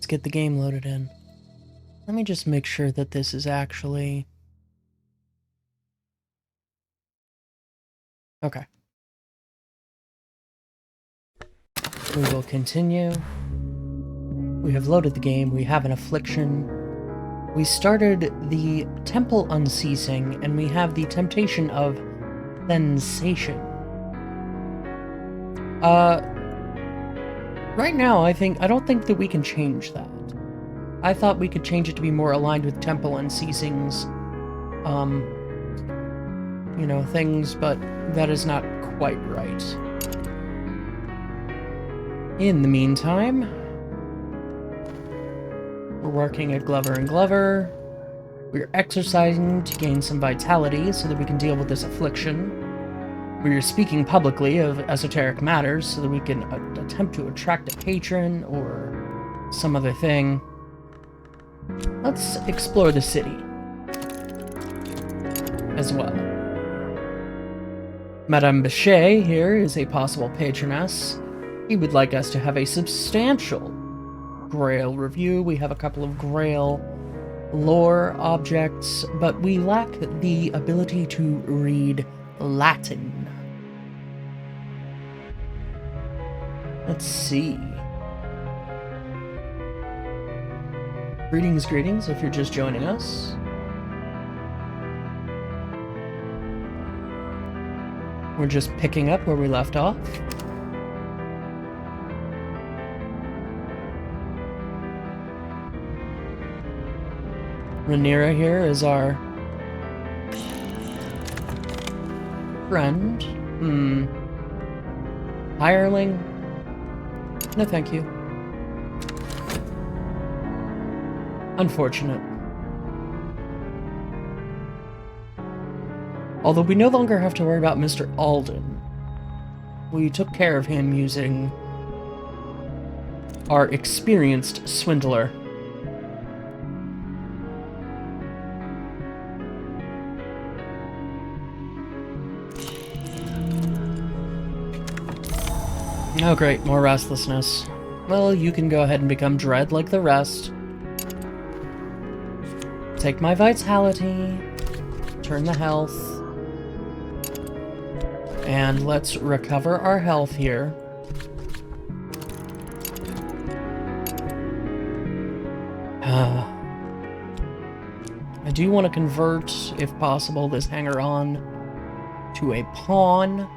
Let's get the game loaded in. Let me just make sure that this is actually... Okay. We will continue. We have loaded the game. We have an affliction. We started the Temple Unceasing, and we have the temptation of sensation. Right now, I don't think that we can change that. I thought we could change it to be more aligned with Temple Unceasing's, things, but that is not quite right. In the meantime, we're working at Glover and Glover. We're exercising to gain some vitality so that we can deal with this affliction. We're speaking publicly of esoteric matters so that we can attempt to attract a patron or some other thing. Let's explore the city as well. Madame Bechet here is a possible patroness. He would like us to have a substantial Grail review. We have a couple of Grail lore objects, but we lack the ability to read Latin. Let's see. Greetings if you're just joining us. We're just picking up where we left off. Rhaenyra here is our friend. Hireling? No, thank you. Unfortunate. Although we no longer have to worry about Mr. Alden. We took care of him using our experienced swindler. Oh great, more restlessness. Well, you can go ahead and become Dread like the rest. Take my vitality, turn the health, and let's recover our health here. I do want to convert, if possible, this hanger-on to a pawn.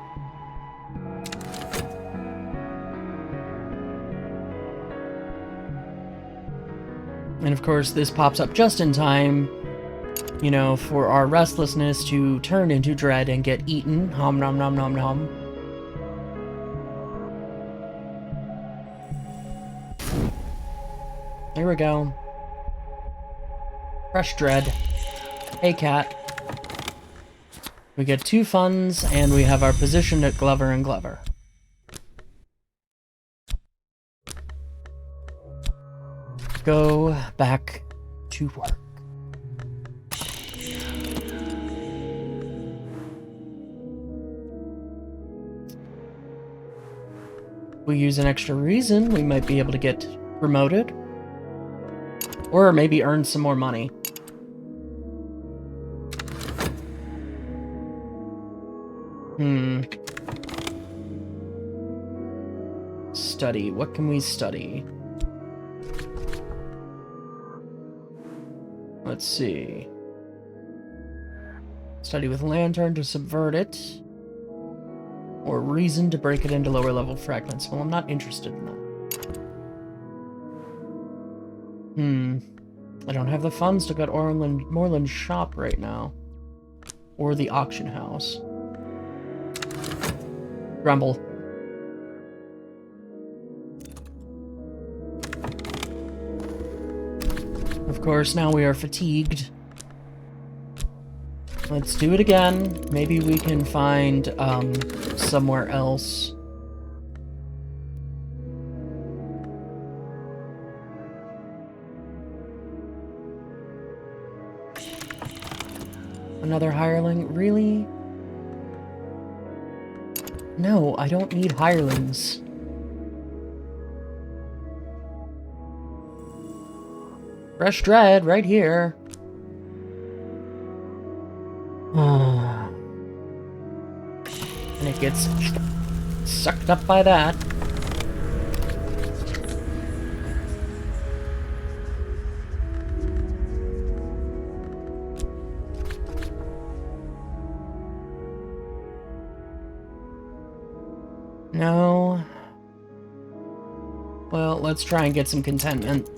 And of course, this pops up just in time, for our restlessness to turn into dread and get eaten. Hom nom nom nom nom. There we go. Fresh dread. Hey, cat. We get 2 funds, and we have our position at Glover and Glover. Go back to work. We use an extra reason, we might be able to get promoted. Or maybe earn some more money. Study. What can we study? Let's see. Study with Lantern to subvert it. Or reason to break it into lower level fragments. Well, I'm not interested in that. I don't have the funds to go to Moreland's shop right now. Or the auction house. Grumble. Of course, now we are fatigued. Let's do it again. Maybe we can find, somewhere else. Another hireling? Really? No, I don't need hirelings. Fresh dread right here. And it gets sucked up by that. No. Well, let's try and get some contentment.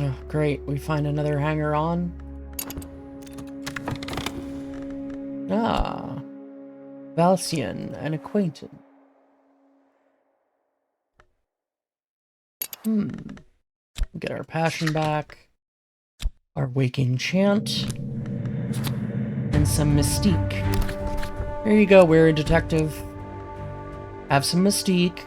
Oh, great, we find another hanger-on. Ah, Valsian, an acquaintance. Get our passion back, our waking chant, and some mystique. Here you go, weary detective. Have some mystique.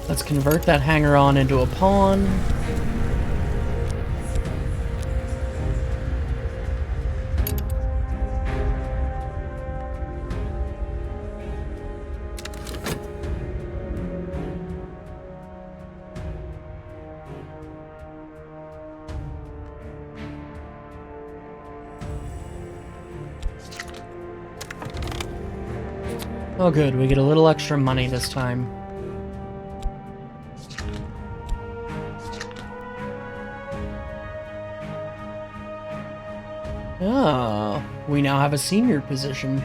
Let's convert that hanger-on into a pawn. Oh good, we get a little extra money this time. Oh, we now have a senior position.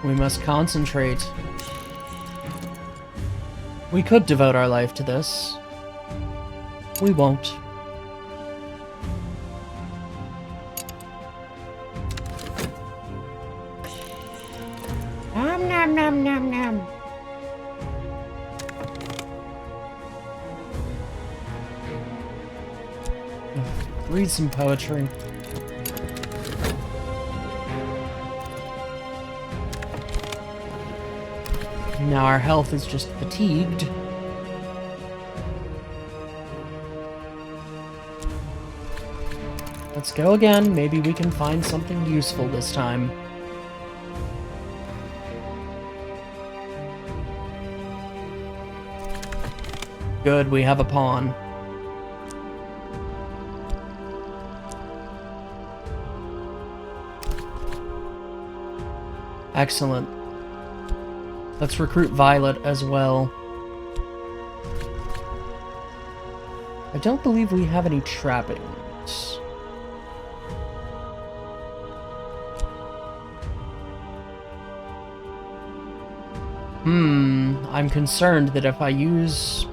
We must concentrate. We could devote our life to this. We won't. Nom nom nom nom nom. Read some poetry. Now our health is just fatigued. Let's go again. Maybe we can find something useful this time. Good, we have a pawn. Excellent. Let's recruit Violet as well. I don't believe we have any trappings. I'm concerned that if I use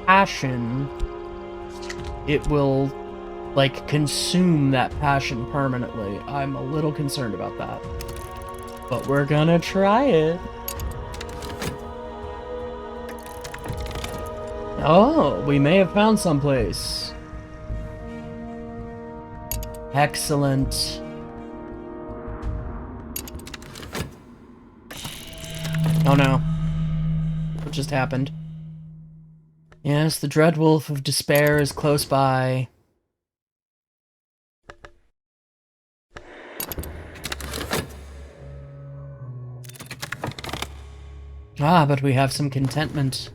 passion, it will, like, consume that passion permanently. I'm a little concerned about that. But we're gonna try it. Oh, we may have found someplace. Excellent. Oh no. What just happened? Yes, the dread wolf of despair is close by. Ah, but we have some contentment.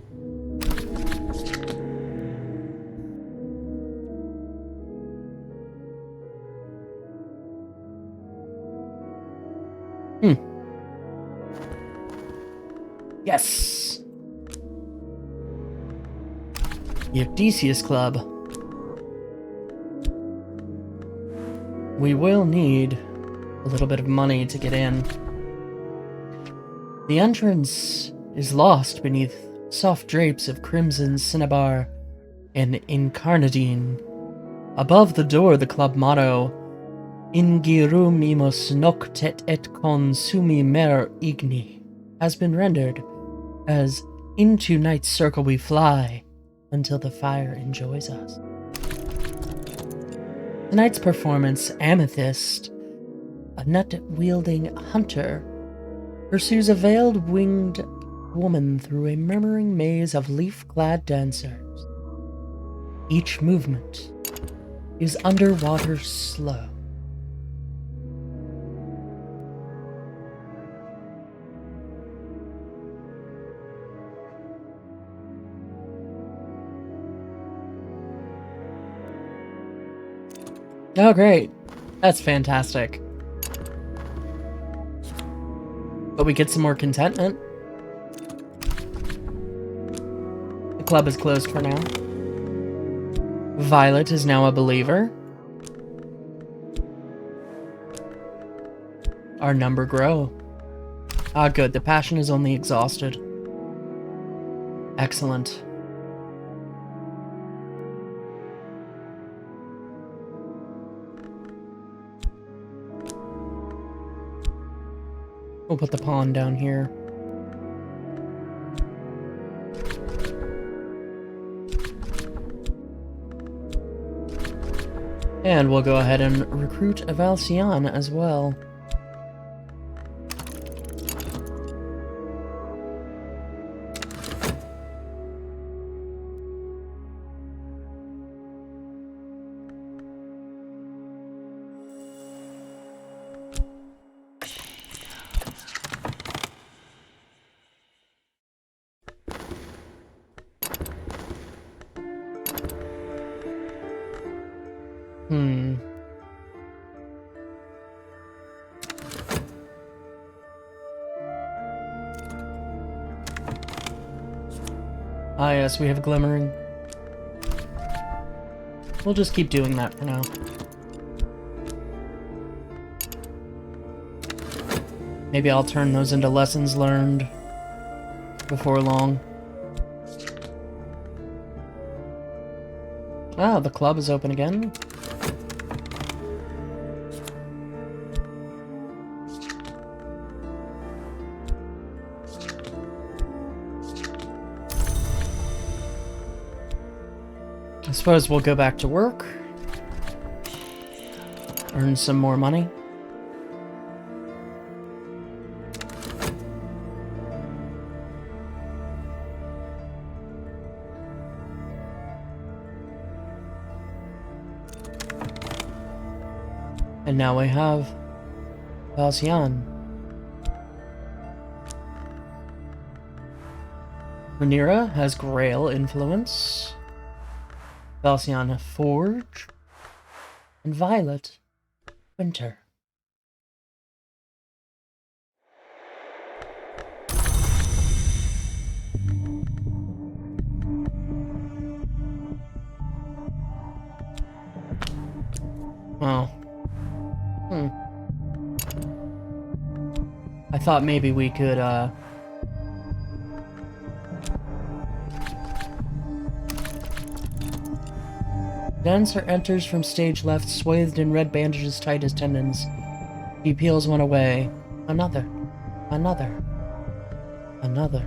Yes! The Odysseus Club. We will need a little bit of money to get in. The entrance is lost beneath soft drapes of crimson cinnabar and incarnadine. Above the door, the club motto, Ingirumimus noctet et consumi mer igni has been rendered as into night's circle we fly until the fire enjoys us. Tonight's performance, Amethyst, a nut-wielding hunter, pursues a veiled winged woman through a murmuring maze of leaf-clad dancers. Each movement is underwater slow. Oh, great. That's fantastic. But we get some more contentment. The club is closed for now. Violet is now a believer. Our number grow. Ah, good. The passion is only exhausted. Excellent. We'll put the pawn down here. And we'll go ahead and recruit a Valcian as well. Ah yes, we have a glimmering. We'll just keep doing that for now. Maybe I'll turn those into lessons learned before long. Ah, the club is open again. I suppose we'll go back to work. Earn some more money. And now we have Valcian. Rhaenyra has Grail influence. Valcian Forge. And Violet Winter. Oh. I thought maybe we could, Dancer enters from stage left, swathed in red bandages tight as tendons. He peels one away. Another. Another. Another.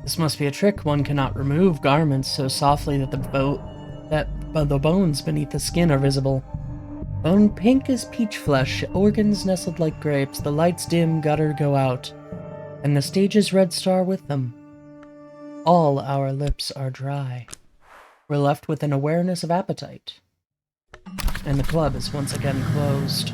This must be a trick. One cannot remove garments so softly that the bones beneath the skin are visible. Bone pink as peach flesh, organs nestled like grapes, the lights dim, gutter go out, and the stage's red star with them. All our lips are dry. We're left with an awareness of appetite. And the club is once again closed.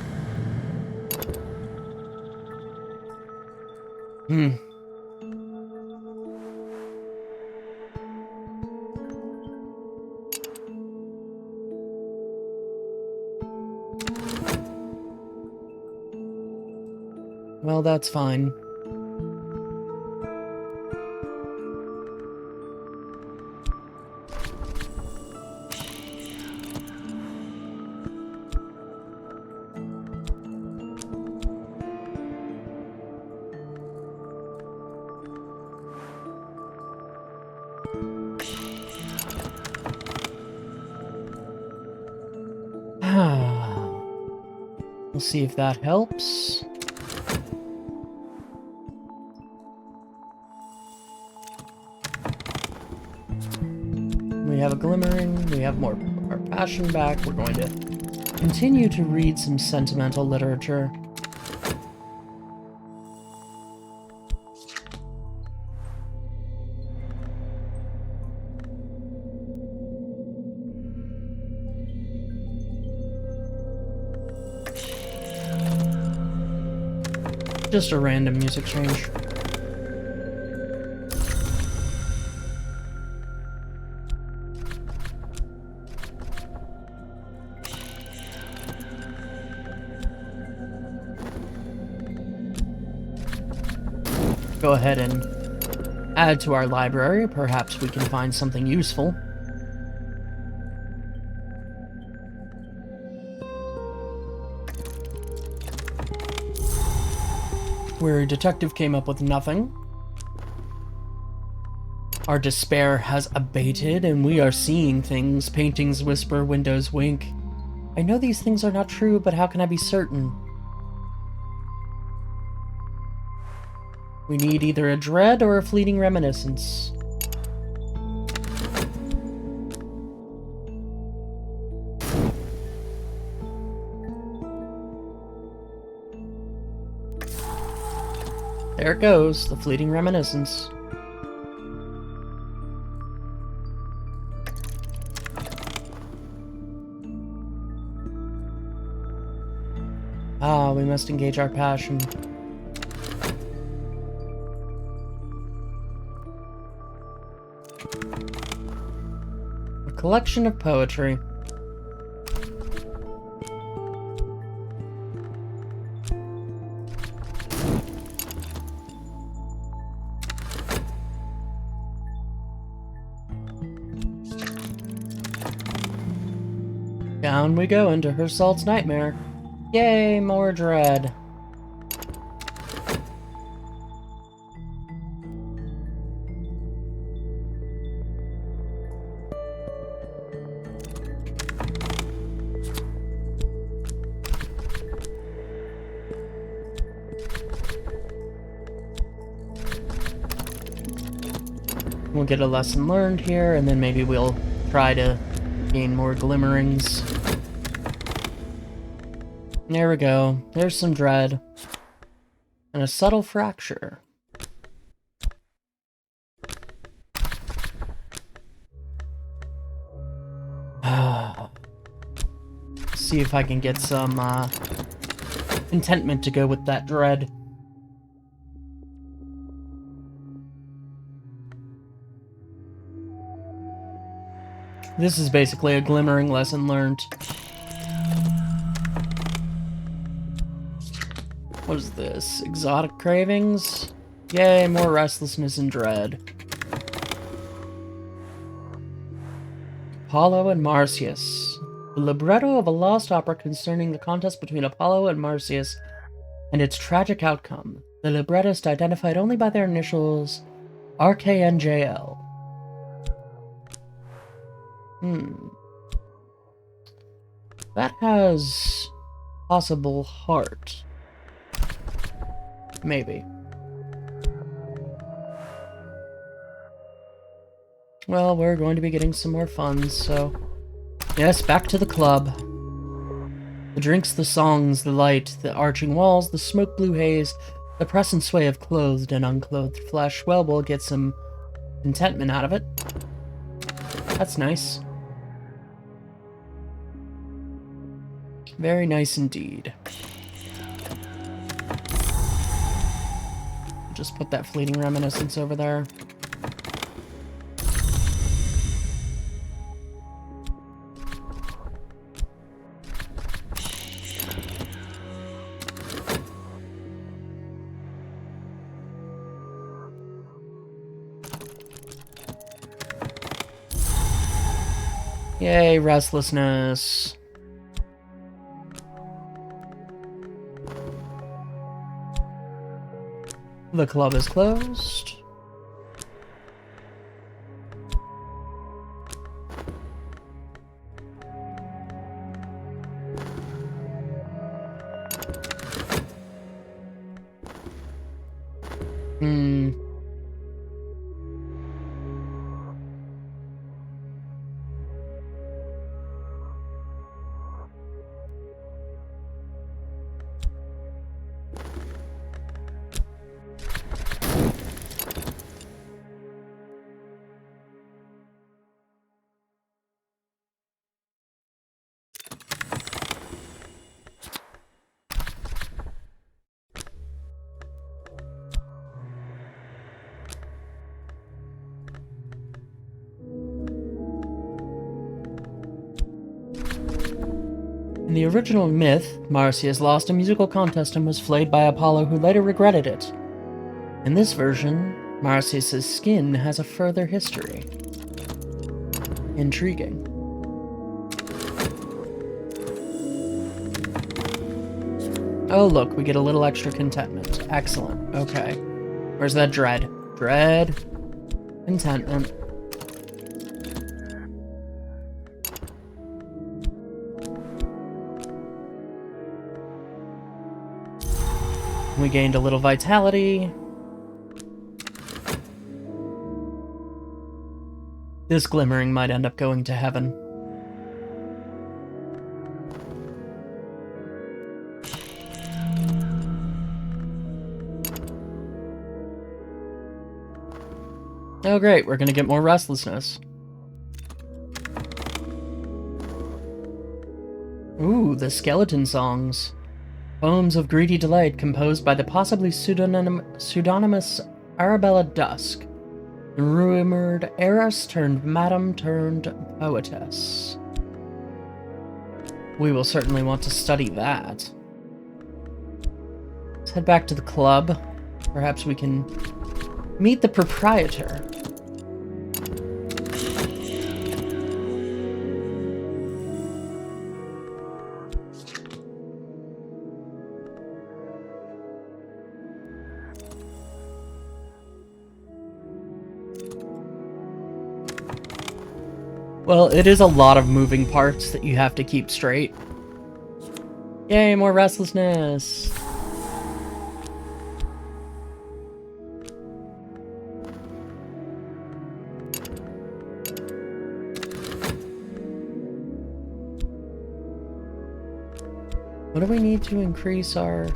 Well, that's fine. We'll see if that helps. We have a glimmering, we have more of our passion back. We're going to continue to read some sentimental literature. Just a random music change. Go ahead and add to our library. Perhaps we can find something useful. Where a detective came up with nothing. Our despair has abated, and we are seeing things. Paintings whisper, windows wink. I know these things are not true, but how can I be certain? We need either a dread or a fleeting reminiscence. There it goes, the fleeting reminiscence. Ah, we must engage our passion. A collection of poetry. Down we go into Hersalt's nightmare. Yay, more dread. We'll get a lesson learned here, and then maybe we'll try to gain more glimmerings. There we go. There's some dread. And a subtle fracture. See if I can get some contentment to go with that dread. This is basically a glimmering lesson learned. What is this? Exotic cravings? Yay, more restlessness and dread. Apollo and Marsyas. The libretto of a lost opera concerning the contest between Apollo and Marsyas and its tragic outcome. The librettist identified only by their initials RKNJL. That has possible heart. Maybe. Well, we're going to be getting some more funds, so... Yes, back to the club. The drinks, the songs, the light, the arching walls, the smoke blue haze, the press and sway of clothed and unclothed flesh. Well, we'll get some contentment out of it. That's nice. Very nice indeed. Just put that fleeting reminiscence over there. Yay, restlessness. The club is closed. Hmm. In the original myth, Marsyas lost a musical contest and was flayed by Apollo, who later regretted it. In this version, Marsyas' skin has a further history. Intriguing. Oh look, we get a little extra contentment. Excellent. Okay. Where's that dread? Dread. Contentment. We gained a little vitality. This glimmering might end up going to heaven. Oh great, we're gonna get more restlessness. Ooh, the skeleton songs. Poems of greedy delight composed by the possibly pseudonymous Arabella Dusk. The rumored heiress turned madam turned poetess. We will certainly want to study that. Let's head back to the club. Perhaps we can meet the proprietor. Well, it is a lot of moving parts that you have to keep straight. Yay, more restlessness! What do we need to increase our...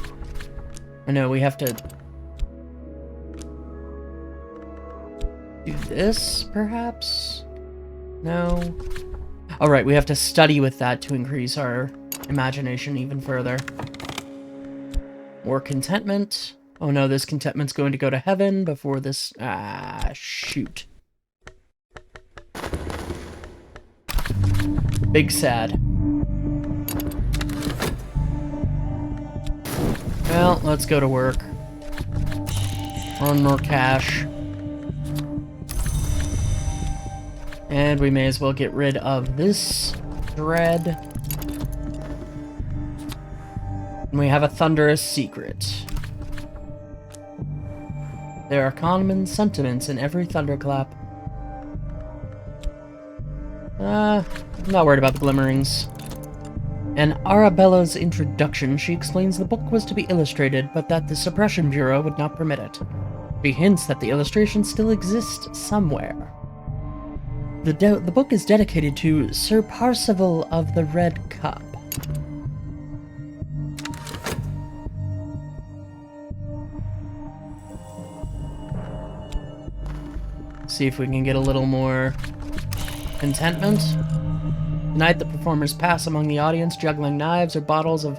I know, we have to... do this, perhaps? No. Alright, we have to study with that to increase our imagination even further. More contentment. Oh no, this contentment's going to go to heaven before this... Ah, shoot. Big sad. Well, let's go to work. Earn more cash. And we may as well get rid of this dread. And we have a thunderous secret. There are common sentiments in every thunderclap. I'm not worried about the glimmerings. In Arabella's introduction, she explains the book was to be illustrated, but that the Suppression Bureau would not permit it. She hints that the illustration still exists somewhere. The book is dedicated to Sir Parzival of the Red Cup. See if we can get a little more contentment. Tonight the performers pass among the audience, juggling knives or bottles of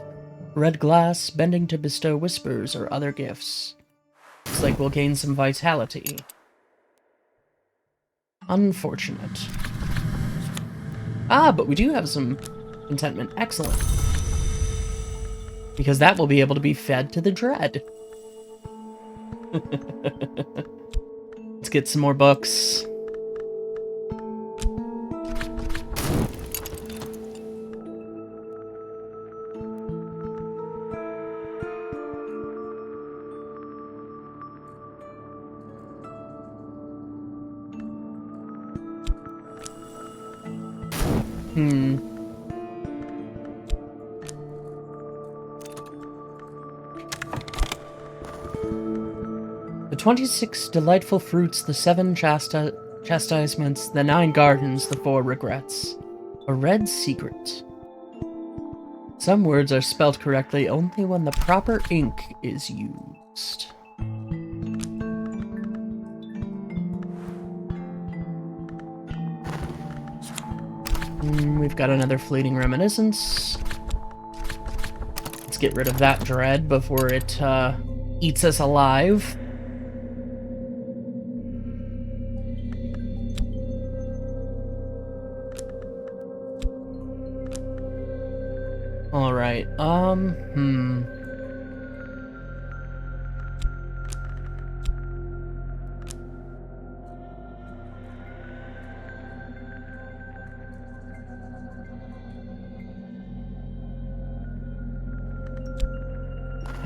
red glass, bending to bestow whispers or other gifts. Looks like we'll gain some vitality. Unfortunate. Ah, but we do have some contentment. Excellent. Because that will be able to be fed to the dread. Let's get some more books. The 26 delightful fruits, the 7 chastisements, the 9 gardens, the 4 regrets. A red secret. Some words are spelled correctly only when the proper ink is used. We've got another fleeting reminiscence. Let's get rid of that dread before it eats us alive. Alright, How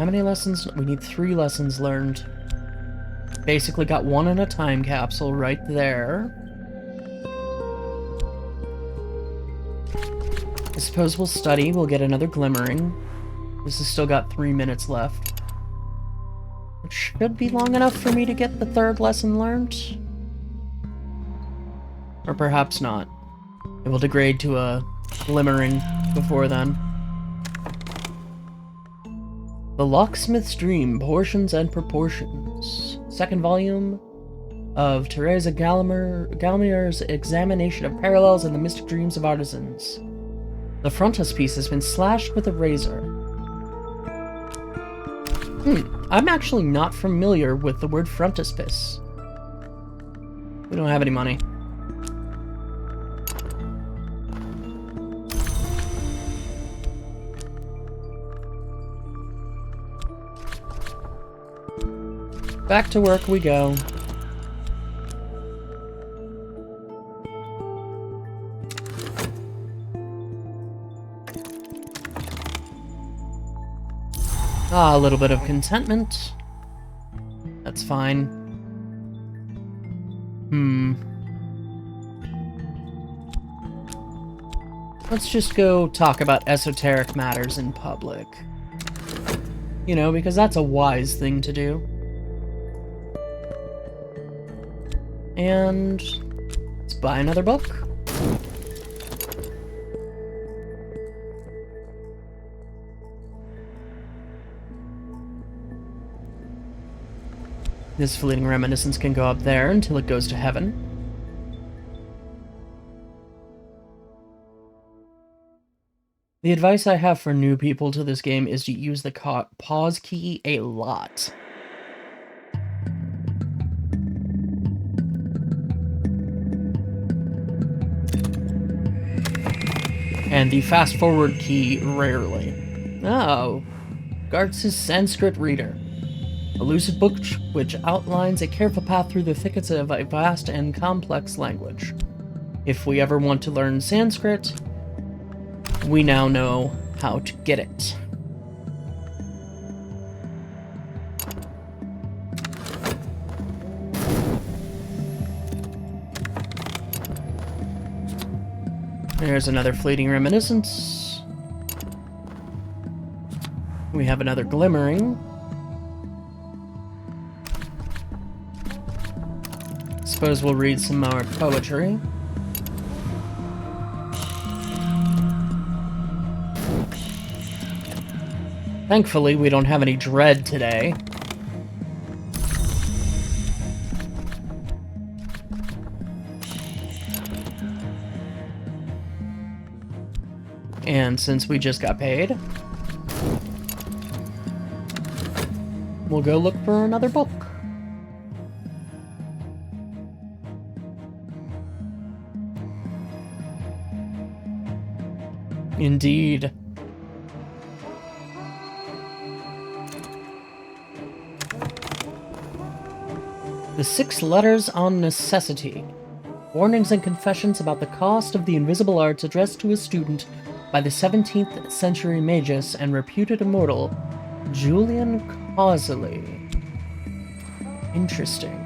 many lessons? We need 3 lessons learned. Basically got 1 in a time capsule right there. I suppose we'll study, we'll get another glimmering. This has still got 3 minutes left. It should be long enough for me to get the 3rd lesson learned. Or perhaps not. It will degrade to a glimmering before then. The Locksmith's Dream, Portions and Proportions. 2nd volume of Teresa Galmier's Examination of Parallels in the Mystic Dreams of Artisans. The frontispiece has been slashed with a razor. I'm actually not familiar with the word frontispiece. We don't have any money. Back to work we go. A little bit of contentment. That's fine. Let's just go talk about esoteric matters in public. You know, because that's a wise thing to do. And let's buy another book. This fleeting reminiscence can go up there until it goes to heaven. The advice I have for new people to this game is to use the pause key a lot. And the fast forward key rarely. Oh, Gartz's Sanskrit Reader. A lucid book which outlines a careful path through the thickets of a vast and complex language. If we ever want to learn Sanskrit, we now know how to get it. There's another fleeting reminiscence. We have another glimmering. Suppose we'll read some more poetry. Thankfully, we don't have any dread today. And since we just got paid, we'll go look for another book. Indeed. The 6 Letters on Necessity. Warnings and confessions about the cost of the invisible arts addressed to a student by the 17th century magus and reputed immortal, Julian Causley. Interesting.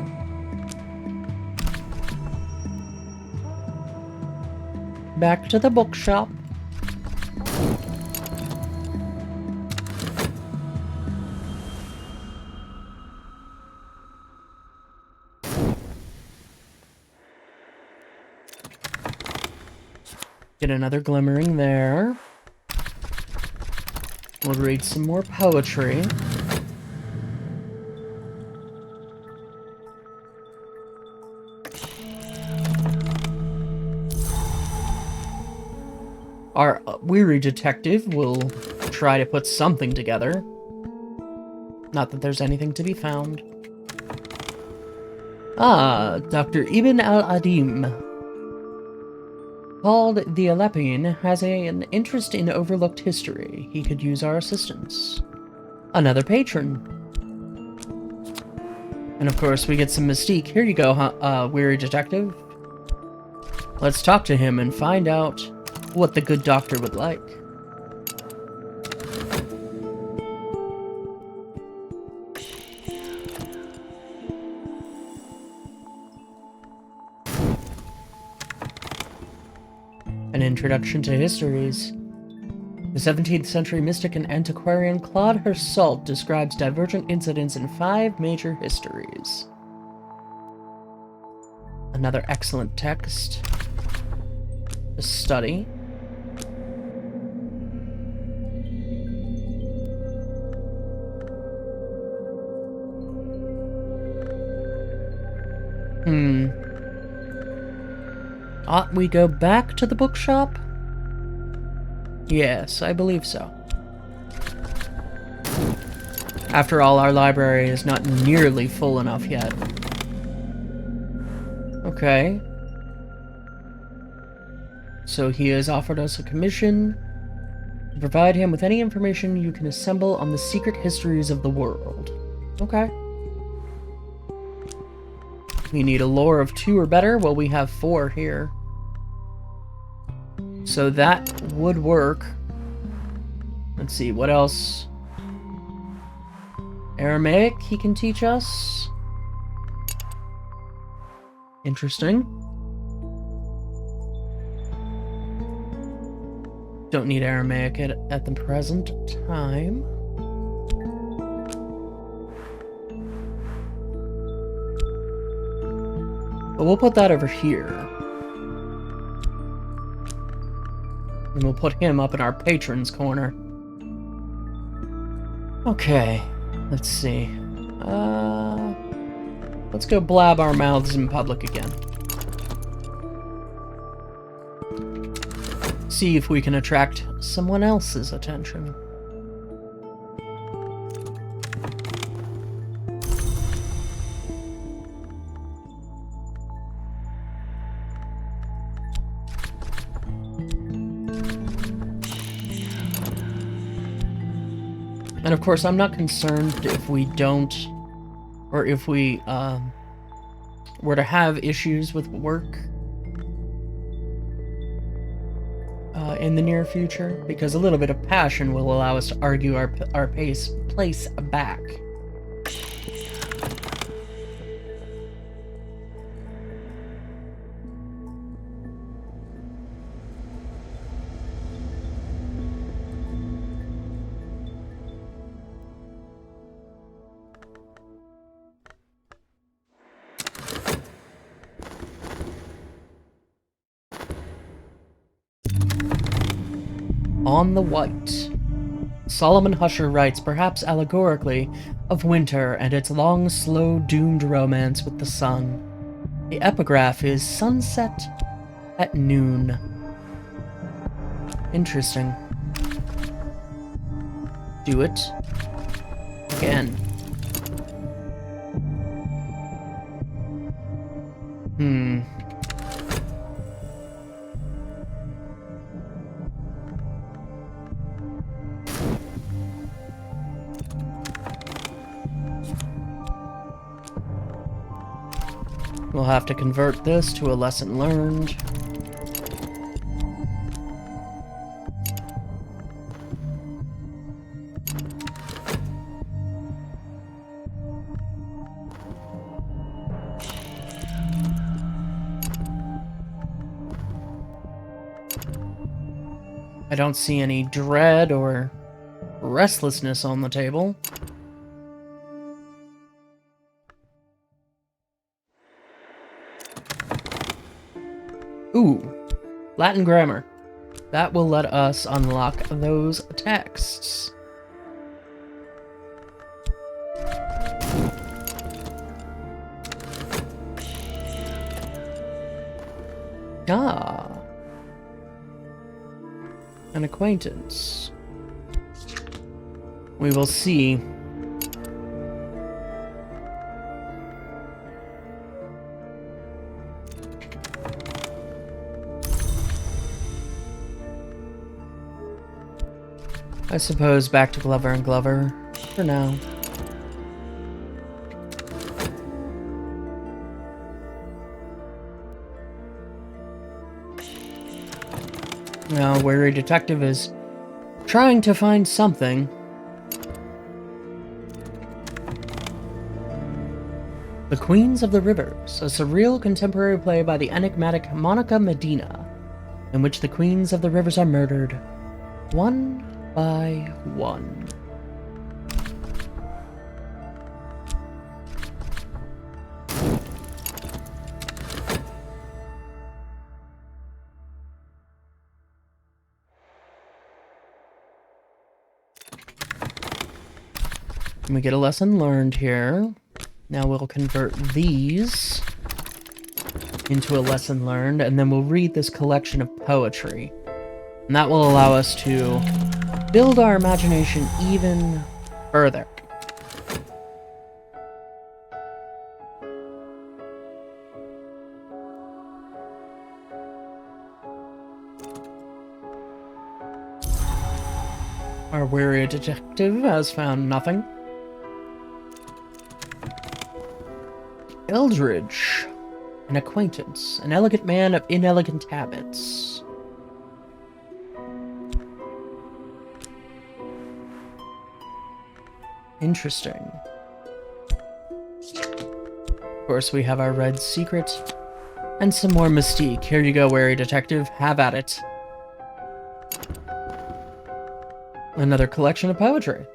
Back to the bookshop. Get another glimmering there. We'll read some more poetry. Our weary detective will try to put something together. Not that there's anything to be found. Ah, Dr. Ibn al-Adim, called the Aleppian, has an interest in overlooked history. He could use our assistance. Another patron. And of course, we get some mystique. Here you go, weary detective. Let's talk to him and find out what the good doctor would like. An introduction to histories. The 17th century mystic and antiquarian Claude Hersault describes divergent incidents in 5 major histories. Another excellent text to study. Ought we go back to the bookshop? Yes, I believe so. After all, our library is not nearly full enough yet. Okay. So he has offered us a commission to provide him with any information you can assemble on the secret histories of the world. Okay. We need a lore of 2 or better. Well, we have 4 here. So that would work. Let's see, what else? Aramaic he can teach us. Interesting. Don't need Aramaic at the present time. But we'll put that over here. And we'll put him up in our patrons corner. Okay, let's see. Let's go blab our mouths in public again. See if we can attract someone else's attention. And of course, I'm not concerned if we don't, or if we were to have issues with work in the near future, because a little bit of passion will allow us to argue our place back. On the White. Solomon Husher writes, perhaps allegorically, of winter and its long, slow, doomed romance with the sun. The epigraph is sunset at noon. Interesting. Do it again. We'll have to convert this to a lesson learned. I don't see any dread or restlessness on the table. Ooh, Latin grammar. That will let us unlock those texts. Ah. An acquaintance. We will see. I suppose back to Glover and Glover for now. Now, Wary Detective is trying to find something. The Queens of the Rivers, a surreal contemporary play by the enigmatic Monica Medina, in which the Queens of the Rivers are murdered, one by one. And we get a lesson learned here. Now we'll convert these into a lesson learned, and then we'll read this collection of poetry. And that will allow us to build our imagination even further. Our wary detective has found nothing. Eldridge, an acquaintance, an elegant man of inelegant habits. Interesting. Of course, we have our red secret and some more mystique. Here you go, wary detective. Have at it. Another collection of poetry.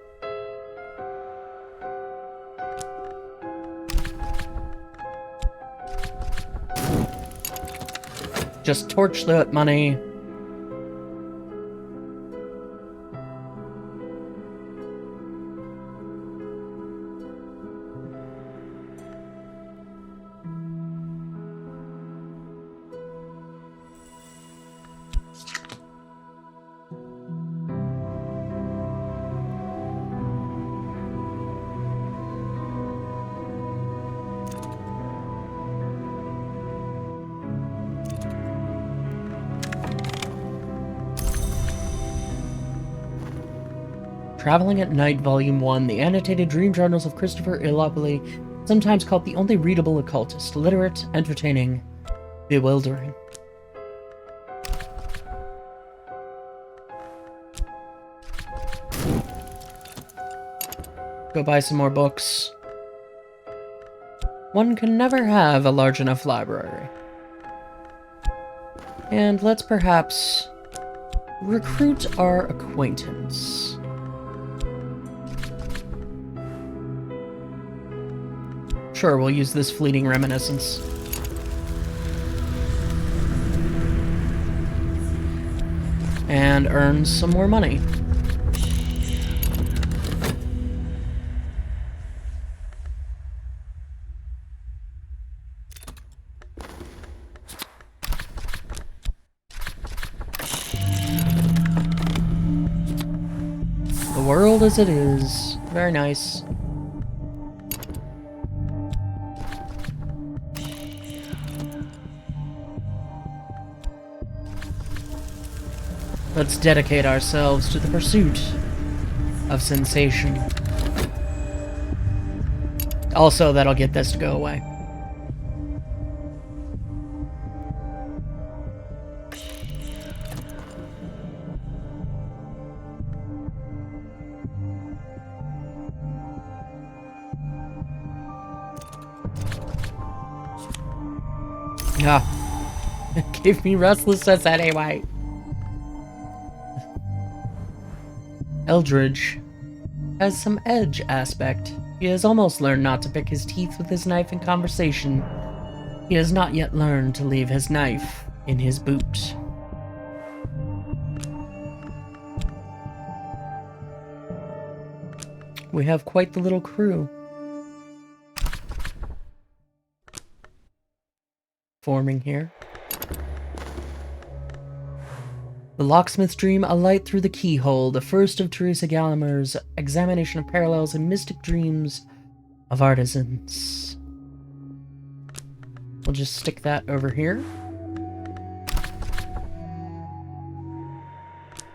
Just torch that money. Traveling at Night, Volume 1, the annotated dream journals of Christopher Illopoli, sometimes called the only readable occultist, literate, entertaining, bewildering. Go buy some more books. One can never have a large enough library. And let's perhaps recruit our acquaintance. Sure, we'll use this fleeting reminiscence. And earn some more money. The world as it is. Very nice. Let's dedicate ourselves to the pursuit of sensation. Also, that'll get this to go away. Ah, it gave me restlessness anyway. Eldridge has some edge aspect. He has almost learned not to pick his teeth with his knife in conversation. He has not yet learned to leave his knife in his boot. we have quite the little crew forming here. The Locksmith's Dream, a light through the keyhole, the first of Teresa Gallagher's examination of parallels and mystic dreams of artisans. We'll just stick that over here.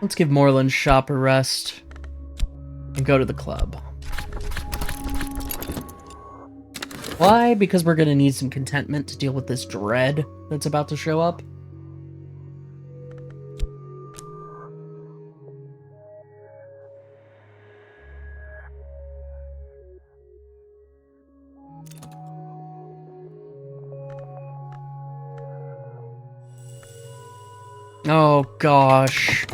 Let's give Moreland's shop a rest and go to the club. Why? Because we're gonna need some contentment to deal with this dread that's about to show up. Oh gosh.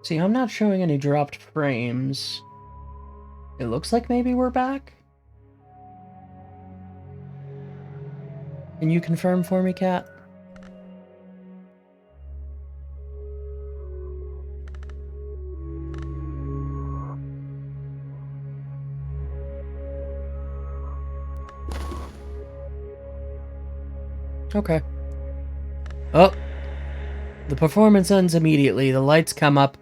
See, I'm not showing any dropped frames. It looks like maybe we're back. Can you confirm for me, Kat? Okay. Oh! The performance ends immediately. The lights come up.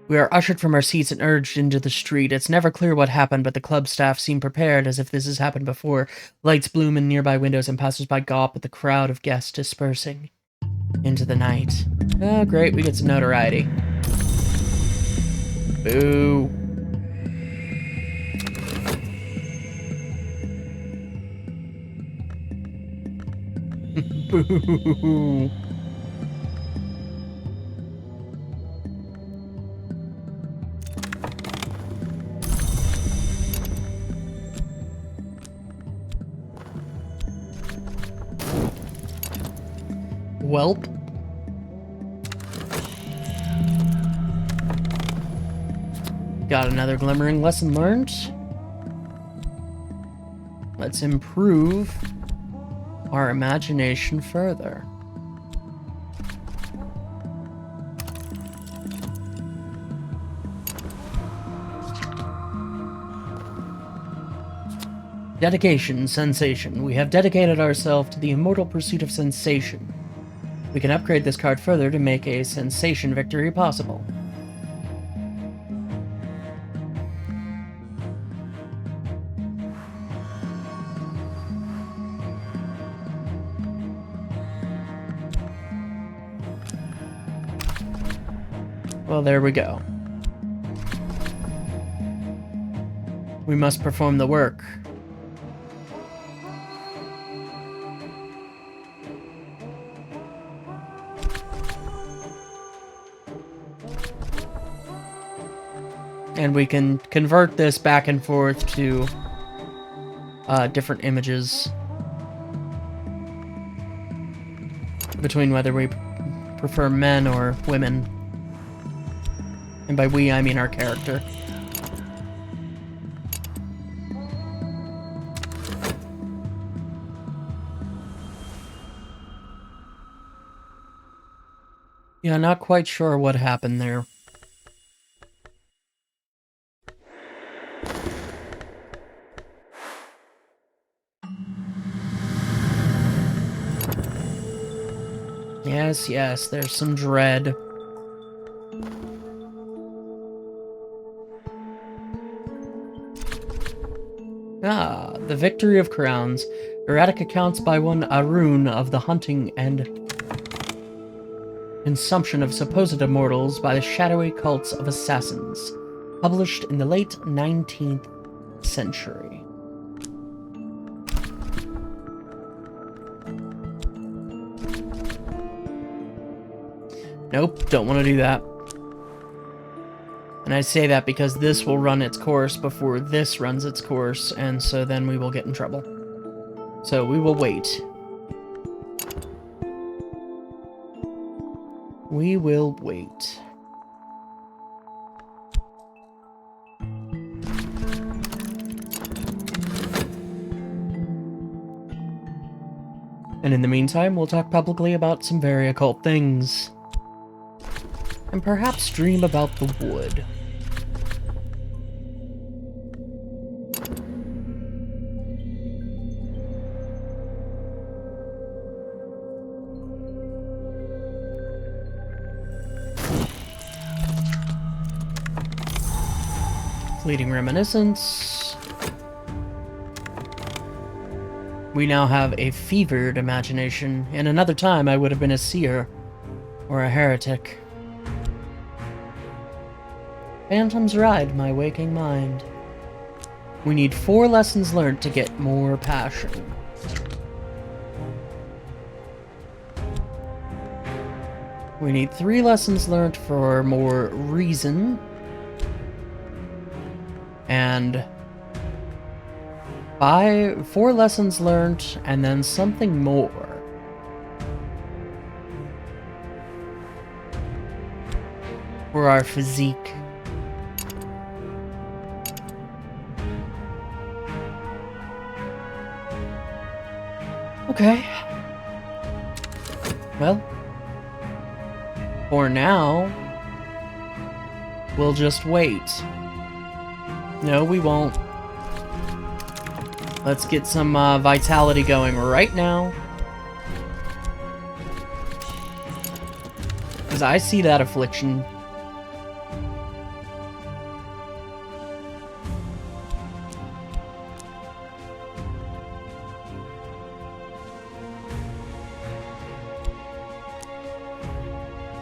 We are ushered from our seats and urged into the street. It's never clear what happened, but the club staff seem prepared, as if this has happened before. Lights bloom in nearby windows and passers-by gawp at the crowd of guests dispersing into the night. Oh, great. We get some notoriety. Boo. Boo. Welp. Got another glimmering lesson learned. Let's improve our imagination further. Dedication, sensation. We have dedicated ourselves to the immortal pursuit of sensation. We can upgrade this card further to make a sensation victory possible. Well, there we go. We must perform the work. And we can convert this back and forth to different images between whether we prefer men or women. And by we, I mean our character. Yeah, not quite sure what happened there. Yes, yes, there's some dread. Ah, the victory of crowns. Erratic accounts by one Arun of the hunting and consumption of supposed immortals by the shadowy cults of assassins. Published in the late 19th century. Nope, don't want to do that. And I say that because this will run its course before this runs its course, and so then we will get in trouble. So we will wait. We will wait. And in the meantime, we'll talk publicly about some very occult things. And perhaps dream about the wood. Fleeting reminiscence. We now have a fevered imagination. In another time, I would have been a seer or a heretic. Phantoms ride my waking mind. We need 4 lessons learned to get more passion. We need 3 lessons learned for more reason. And 4 lessons learned, and then something more. For our physique. Okay. Well, for now, we'll just wait. No, we won't. Let's get some vitality going right now. Because I see that affliction.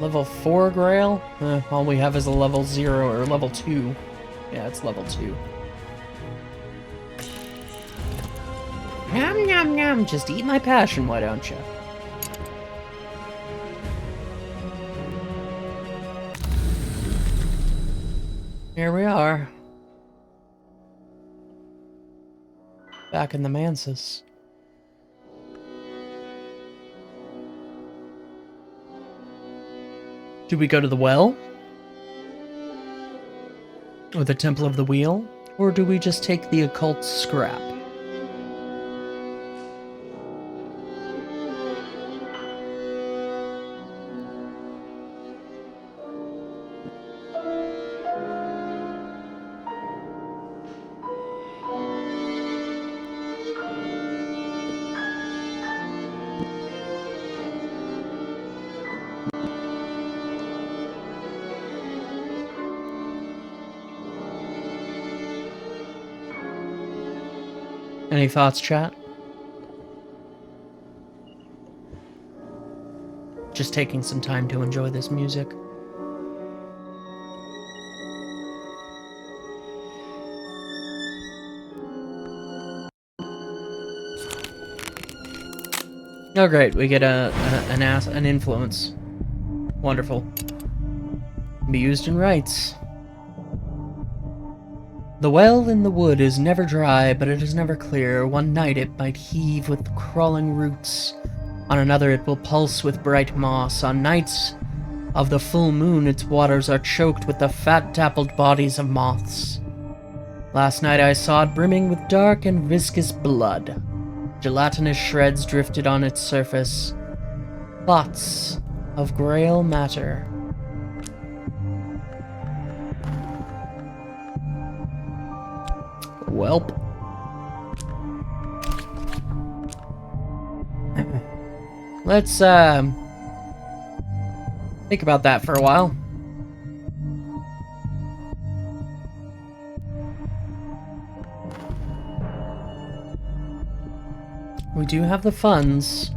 Level 4 Grail? All we have is a level 0 or level 2. Yeah, it's level 2. Nom nom nom, just eat my passion, why don't you? Here we are. Back in the Mansus. Do we go to the well? Or the Temple of the Wheel? Or do we just take the occult scrap? Any thoughts, chat? Just taking some time to enjoy this music. Oh great, we get an influence. Wonderful. Be used in rites. The well in the wood is never dry, but it is never clear. One night it might heave with crawling roots. On another it will pulse with bright moss. On nights of the full moon its waters are choked with the fat-dappled bodies of moths. Last night I saw it brimming with dark and viscous blood. Gelatinous shreds drifted on its surface. Clots of grail matter. Welp. Let's, think about that for a while. We do have the funds.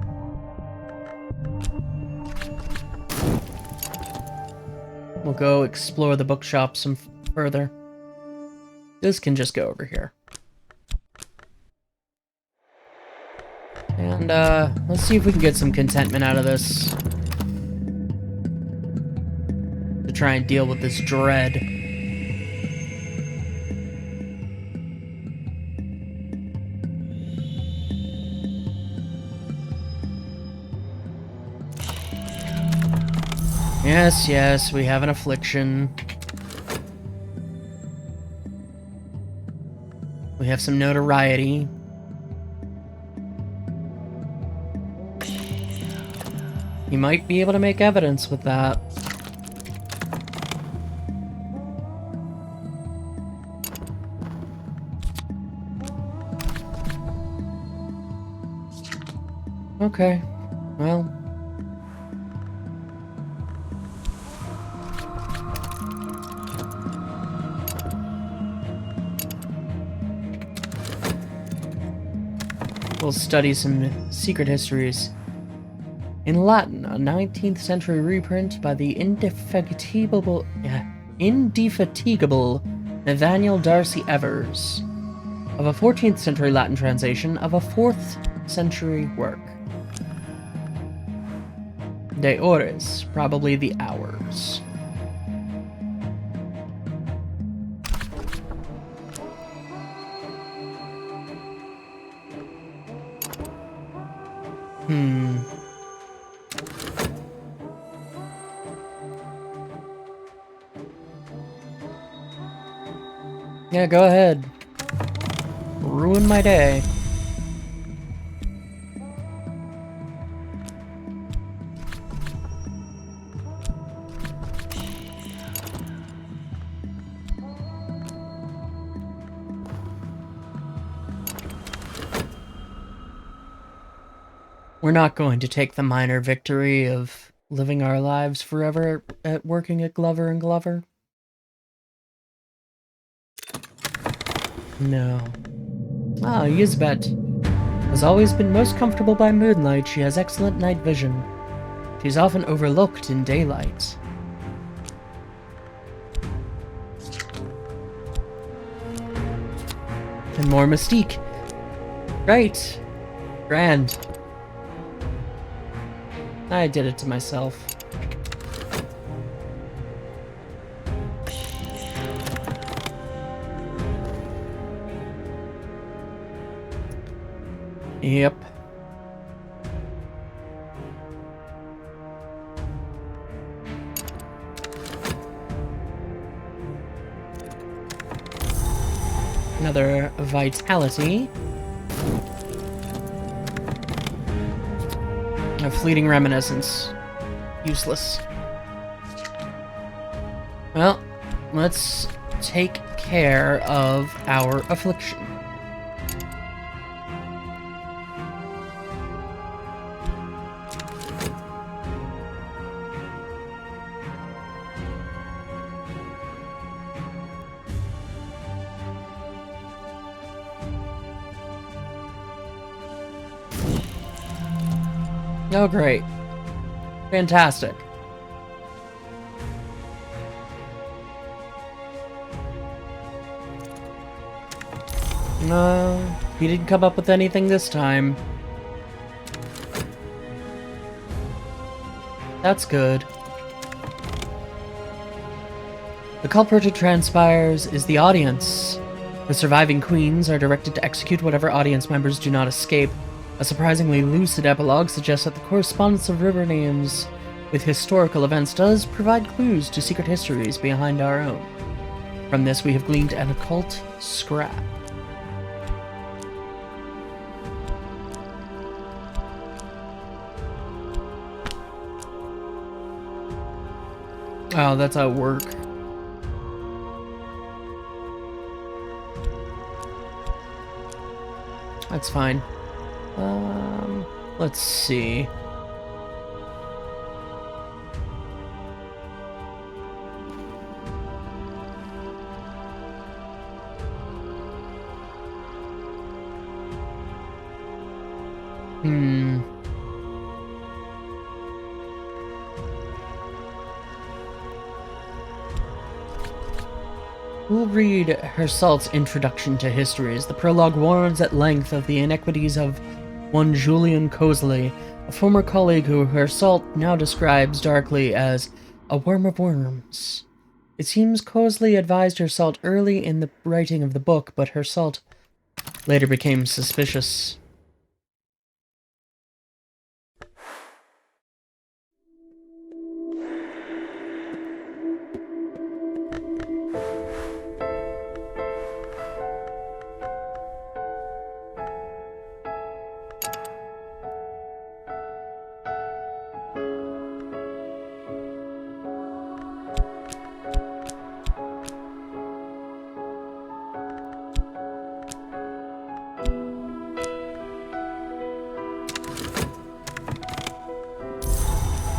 We'll go explore the bookshop some further. This can just go over here. And, let's see if we can get some contentment out of this. To try and deal with this dread. Yes, yes, we have an affliction. We have some notoriety. He might be able to make evidence with that. Okay, well... we'll study some secret histories. In Latin, a 19th century reprint by the indefatigable Nathaniel Darcy Evers of a 14th century Latin translation of a 4th century work. De ores, probably the hours. Yeah, go ahead. Ruin my day. We're not going to take the minor victory of living our lives forever at working at Glover and Glover. No. Ah, Yuzbet has always been most comfortable by moonlight. She has excellent night vision. She's often overlooked in daylight. And more mystique. Right. Grand. I did it to myself. Yep. Another vitality. A fleeting reminiscence. Useless. Well, let's take care of our affliction. Oh, great. Fantastic. No, he didn't come up with anything this time. That's good. The culprit who transpires is the audience. The surviving queens are directed to execute whatever audience members do not escape. A surprisingly lucid epilogue suggests that the correspondence of river names with historical events does provide clues to secret histories behind our own. From this, we have gleaned an occult scrap. Oh, that's at work. That's fine. Let's see. Hmm. We'll read Hersalt's introduction to histories. The prologue warns at length of the inequities of one Julian Cosley, a former colleague who Hersalt now describes darkly as a worm of worms. It seems Cosley advised Hersalt early in the writing of the book, but Hersalt later became suspicious.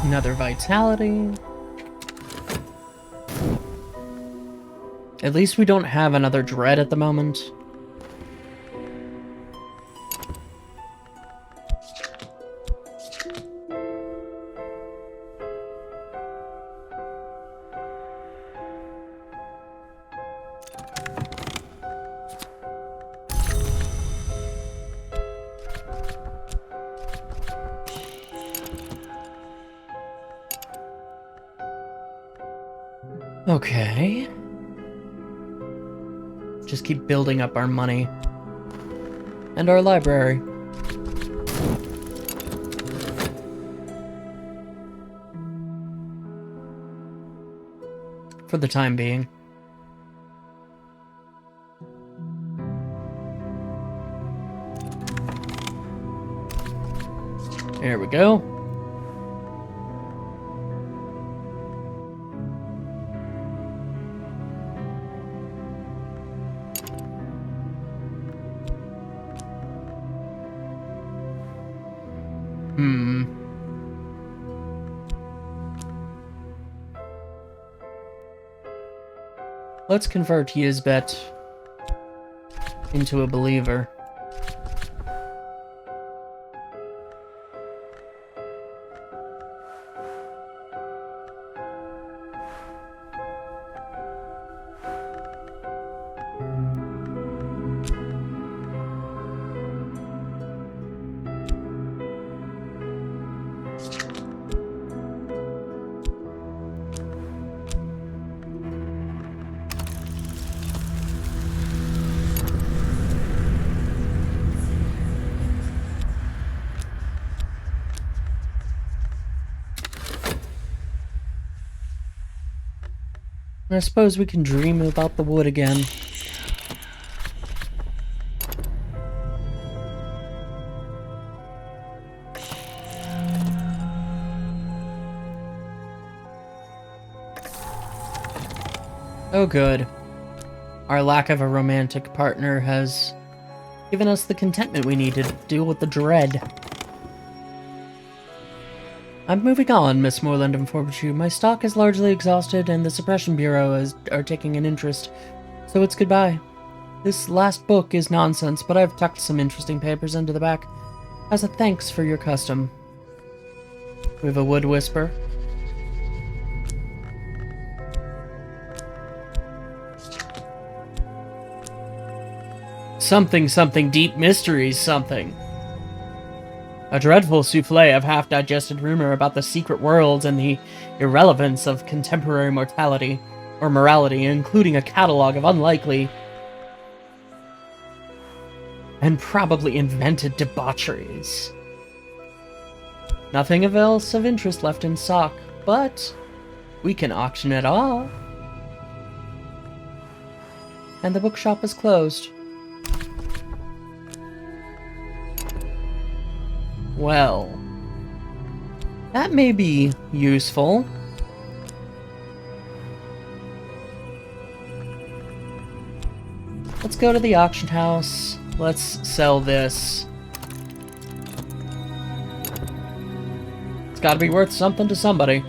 Another vitality. At least we don't have another dread at the moment. Okay. Just keep building up our money. And our library. For the time being. There we go. Let's convert Yizbet into a believer. I suppose we can dream about the wood again. Oh good. Our lack of a romantic partner has given us the contentment we need to deal with the dread. I'm moving on, Miss Moreland informs you. My stock is largely exhausted, and the Suppression Bureau are taking an interest, so it's goodbye. This last book is nonsense, but I've tucked some interesting papers into the back as a thanks for your custom. We have a wood whisper. Something, something, deep mysteries, something. A dreadful souffle of half-digested rumor about the secret worlds and the irrelevance of contemporary mortality, or morality, including a catalog of unlikely and probably invented debaucheries. Nothing else of interest left in stock, but we can auction it off. And the bookshop is closed. Well, that may be useful. Let's go to the auction house. Let's sell this. It's gotta be worth something to somebody.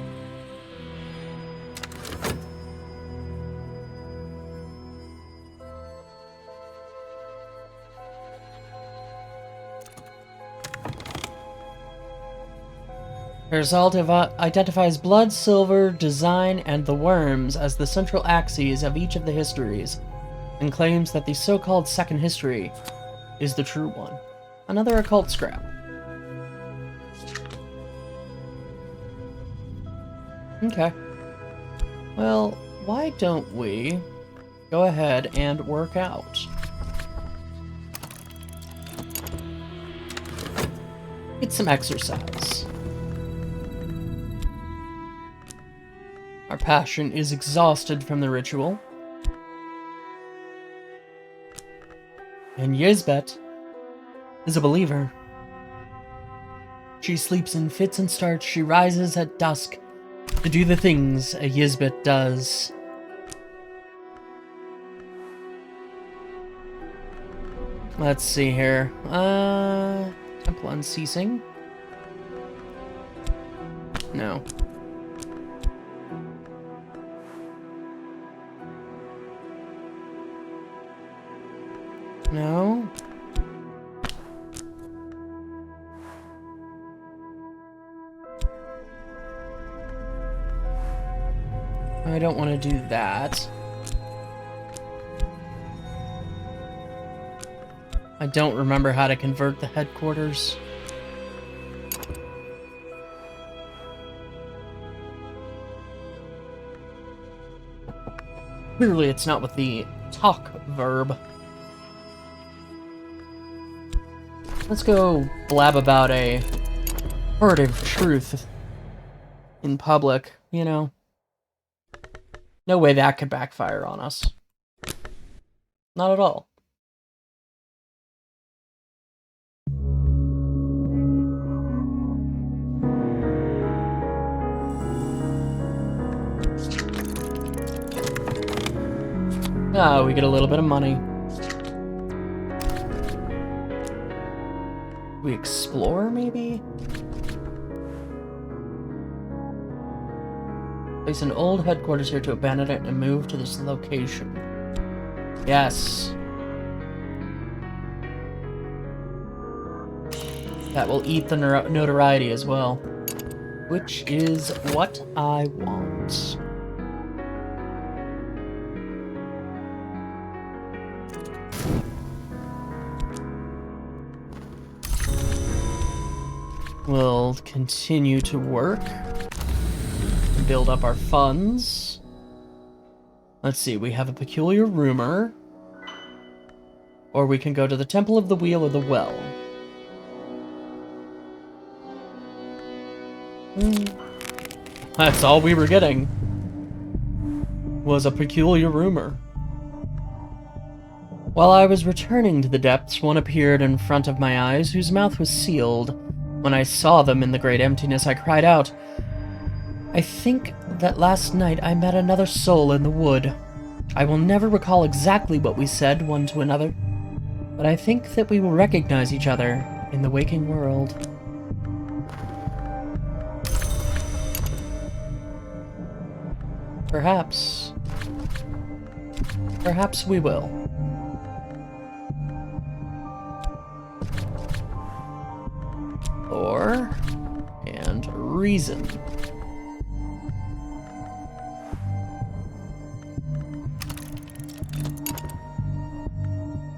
The result identifies blood, silver, design, and the worms as the central axes of each of the histories, and claims that the so-called second history is the true one. Another occult scrap. Okay. Well, why don't we go ahead and work out? Get some exercise. Our passion is exhausted from the ritual. And Yizbet is a believer. She sleeps in fits and starts. She rises at dusk to do the things a Yizbet does. Let's see here. Temple Unceasing? No. No. I don't want to do that. I don't remember how to convert the headquarters. Clearly it's not with the talk verb. Let's go blab about a furtive truth in public, you know. No way that could backfire on us. Not at all. Ah, we get a little bit of money. We explore, maybe? Place an old headquarters here to abandon it and move to this location. Yes. That will eat the notoriety as well. Which is what I want. We'll continue to work. Build up our funds. Let's see, we have a peculiar rumor. Or we can go to the Temple of the Wheel or the Well. That's all we were getting. Was a peculiar rumor. While I was returning to the depths, one appeared in front of my eyes, whose mouth was sealed. When I saw them in the great emptiness, I cried out, I think that last night I met another soul in the wood. I will never recall exactly what we said one to another, but I think that we will recognize each other in the waking world. Perhaps. Perhaps we will. And reason.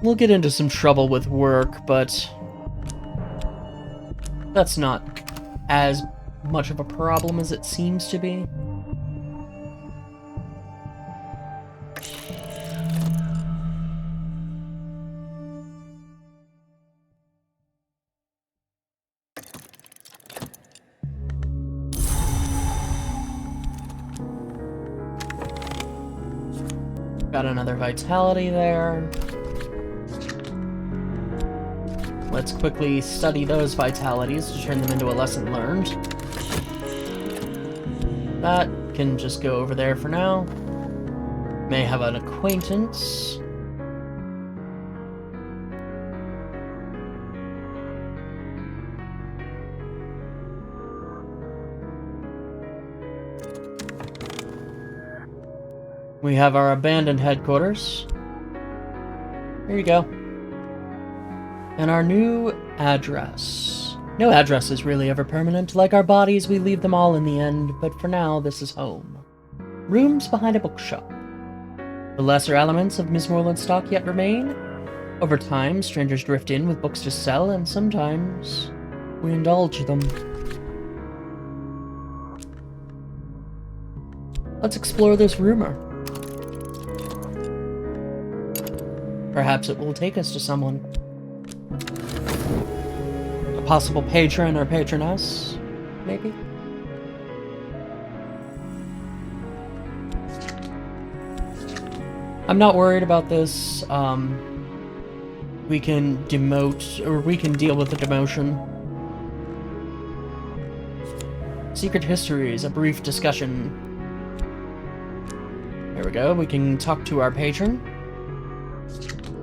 We'll get into some trouble with work, but that's not as much of a problem as it seems to be. Got another vitality there. Let's quickly study those vitalities to turn them into a lesson learned. That can just go over there for now. May have an acquaintance. We have our abandoned headquarters. Here you go. And our new address. No address is really ever permanent. Like our bodies, we leave them all in the end, but for now, this is home. Rooms behind a bookshop. The lesser elements of Ms. Moreland's stock yet remain. Over time, strangers drift in with books to sell, and sometimes we indulge them. Let's explore this rumor. Perhaps it will take us to someone. A possible patron or patroness, maybe? I'm not worried about this. We can demote, or we can deal with the demotion. Secret histories, a brief discussion. There we go, we can talk to our patron.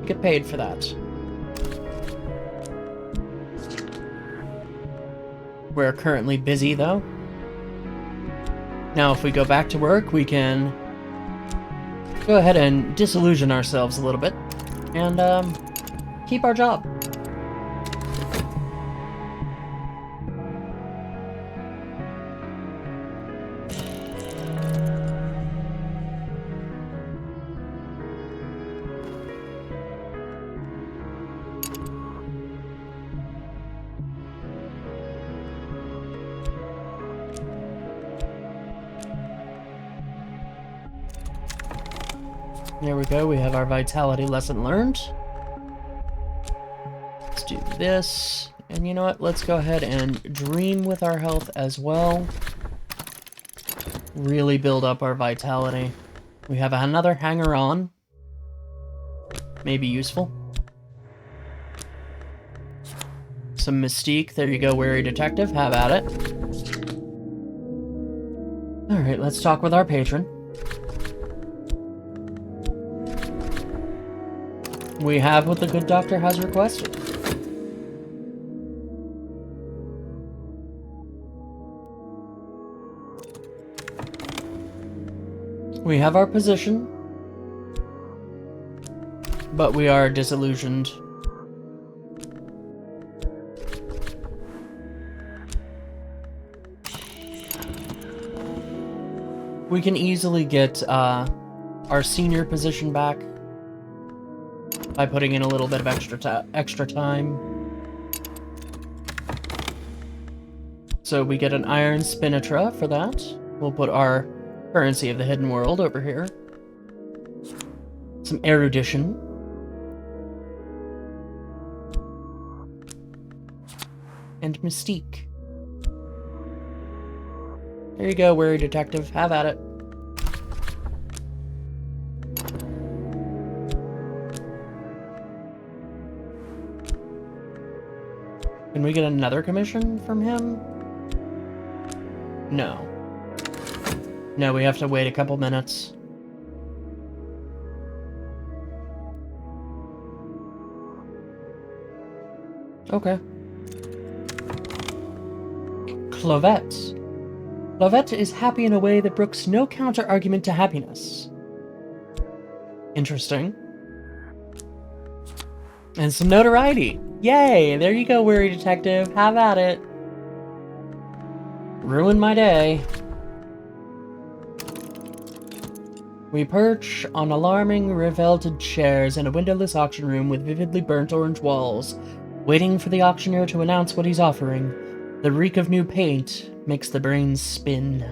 Get paid for that. We're currently busy, though. Now, if we go back to work, we can go ahead and disillusion ourselves a little bit, and keep our job. There we go, we have our vitality lesson learned. Let's do this. And you know what? Let's go ahead and dream with our health as well. Really build up our vitality. We have another hanger-on. Maybe useful. Some mystique. There you go, wary detective. Have at it. Alright, let's talk with our patron. We have what the good doctor has requested. We have our position, but we are disillusioned. We can easily get our senior position back by putting in a little bit of extra time. So we get an iron spinatra for that. We'll put our currency of the hidden world over here. Some erudition. And mystique. There you go, wary detective. Have at it. Can we get another commission from him? No. No, we have to wait a couple minutes. Okay. Clovette. Clovette is happy in a way that brooks no counter-argument to happiness. Interesting. And some notoriety. Yay! There you go, wary detective. Have at it. Ruin my day. We perch on alarming, revelted chairs in a windowless auction room with vividly burnt orange walls, waiting for the auctioneer to announce what he's offering. The reek of new paint makes the brains spin.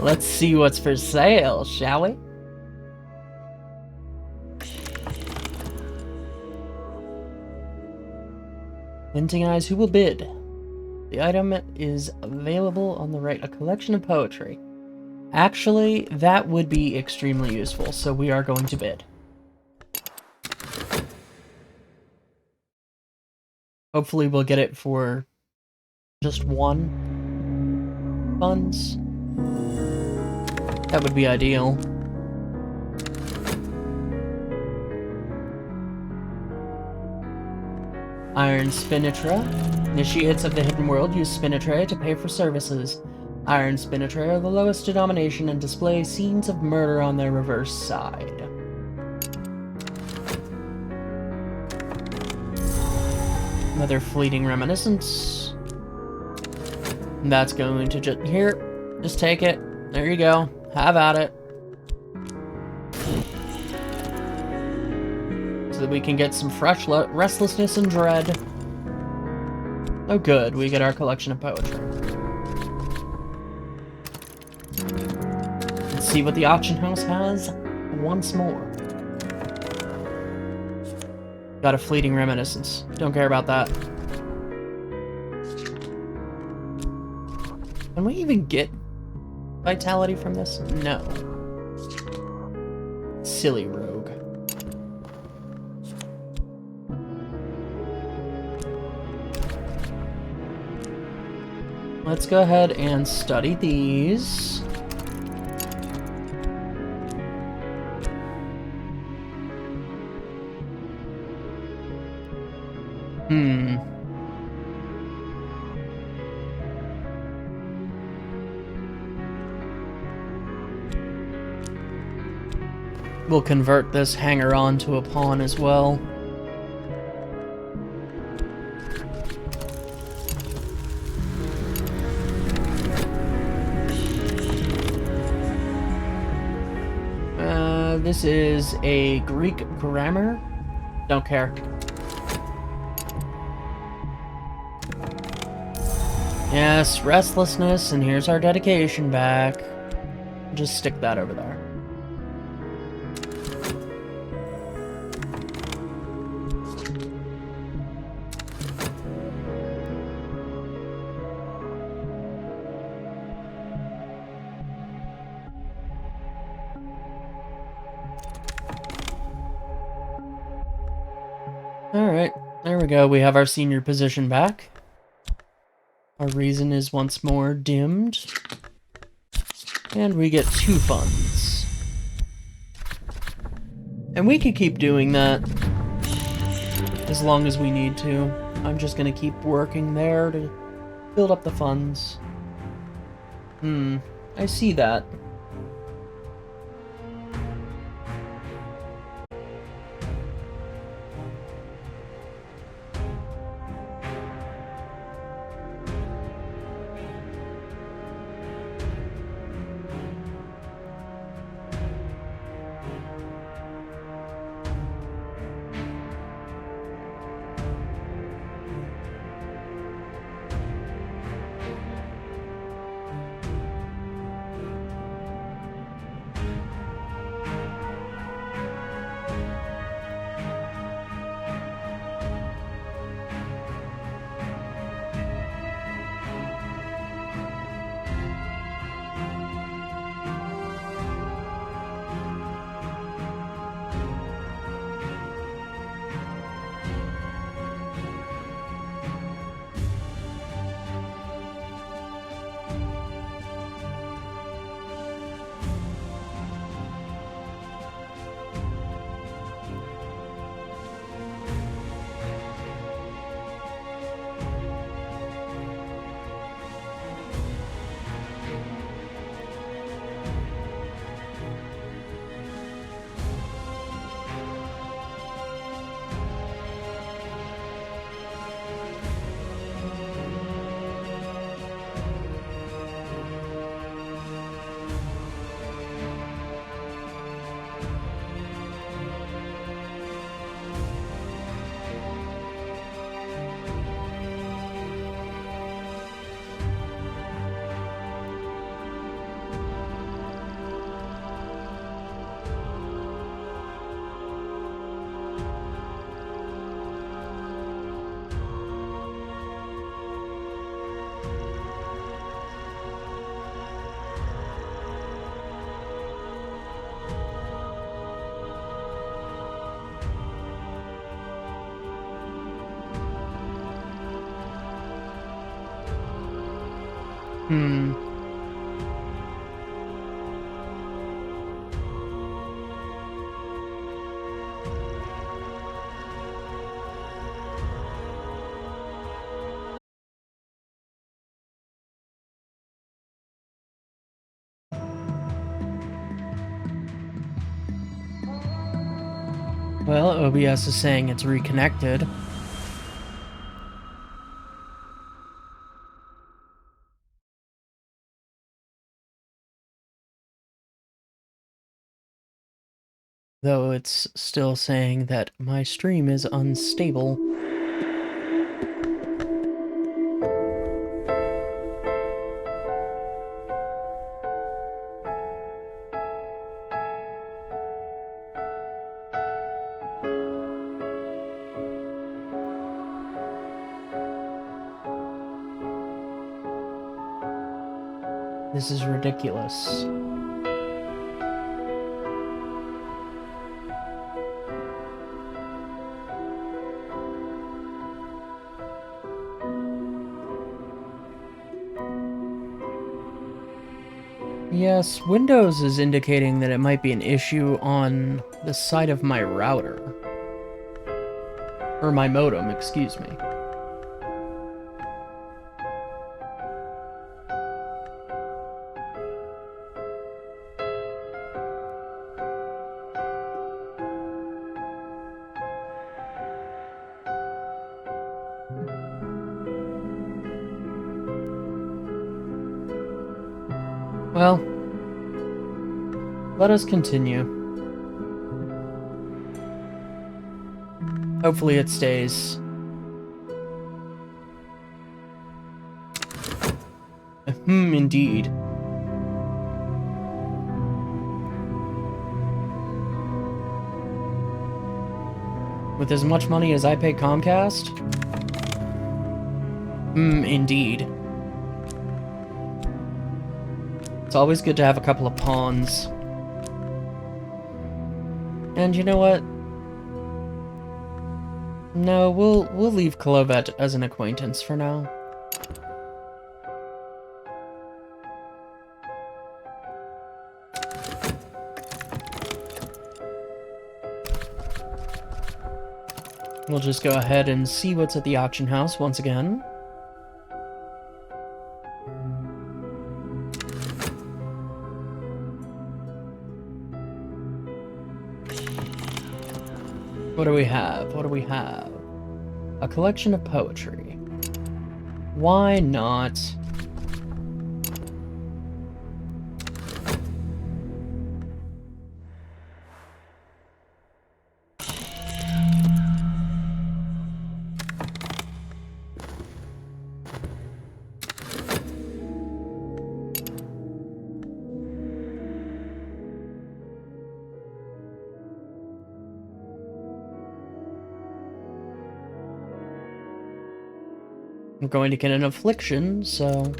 Let's see what's for sale, shall we? Hinting eyes, who will bid? The item is available on the right, a collection of poetry. Actually, that would be extremely useful, so we are going to bid. Hopefully we'll get it for just one funds. That would be ideal. Iron Spinatra. Initiates of the Hidden World use Spinatra to pay for services. Iron Spinatra are the lowest denomination and display scenes of murder on their reverse side. Another fleeting reminiscence. That's going to just take it. There you go. Have at it. So that we can get some fresh restlessness and dread. Oh good, we get our collection of poetry. Let's see what the auction house has once more. Got a fleeting reminiscence. Don't care about that. Can we even get vitality from this? No. Silly rogue. Let's go ahead and study these. We'll convert this hanger-on to a pawn as well. This is a Greek grammar. Don't care. Yes, restlessness, and here's our dedication back. Just stick that over there. Alright, there we go. We have our senior position back. Our reason is once more dimmed. And we get 2 funds. And we can keep doing that as long as we need to. I'm just gonna keep working there to build up the funds. I see that. Well, OBS is saying it's reconnected. Though it's still saying that my stream is unstable. This is ridiculous. Yes, Windows is indicating that it might be an issue on the side of my router. Or my modem, excuse me. Well, let us continue. Hopefully it stays. Indeed. With as much money as I pay Comcast? Indeed. It's always good to have a couple of pawns. And you know what? No, we'll leave Clovet as an acquaintance for now. We'll just go ahead and see what's at the auction house once again. What do we have? What do we have? A collection of poetry. Why not? I'm going to get an affliction, so...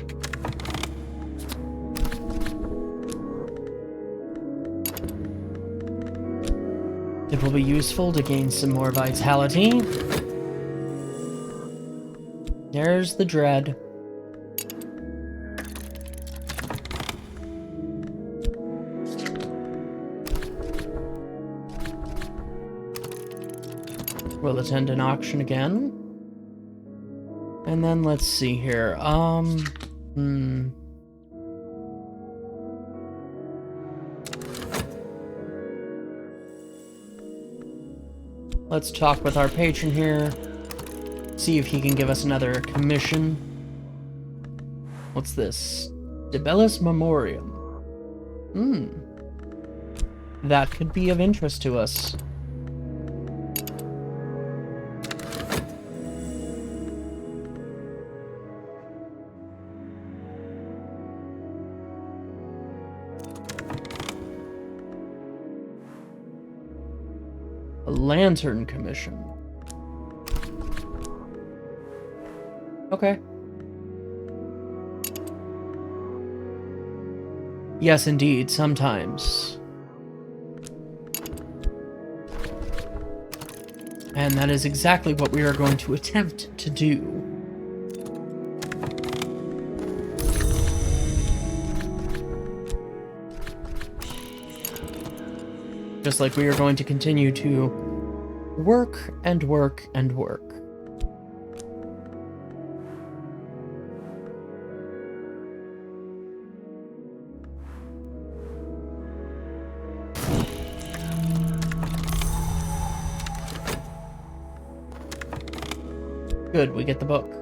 it will be useful to gain some more vitality. There's the dread. We'll attend an auction again. And then let's see here. Let's talk with our patron here. See if he can give us another commission. What's this? Debellus Memoriam. That could be of interest to us. Lantern Commission. Okay. Yes, indeed, sometimes. And that is exactly what we are going to attempt to do. Just like we are going to continue to work and work and work. Good, we get the book.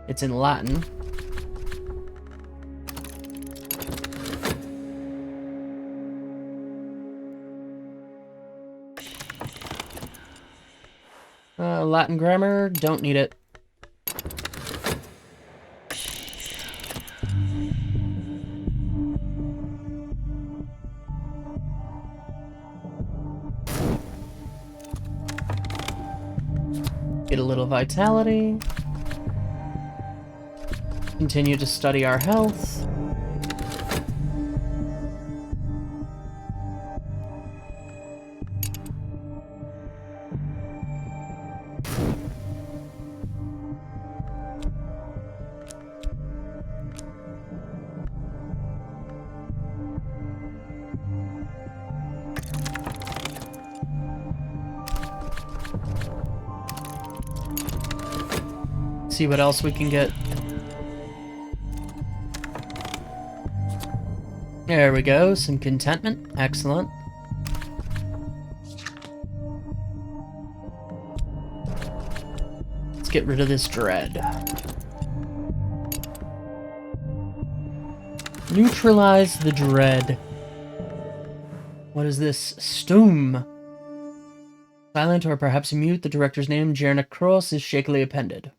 It's in Latin. Latin grammar, don't need it. Get a little vitality. Continue to study our health. See what else we can get. There we go, some contentment. Excellent. Let's get rid of this dread. Neutralize the dread. What is this? Stoom. Silent or perhaps mute, the director's name, Jerna Cross, is shakily appended.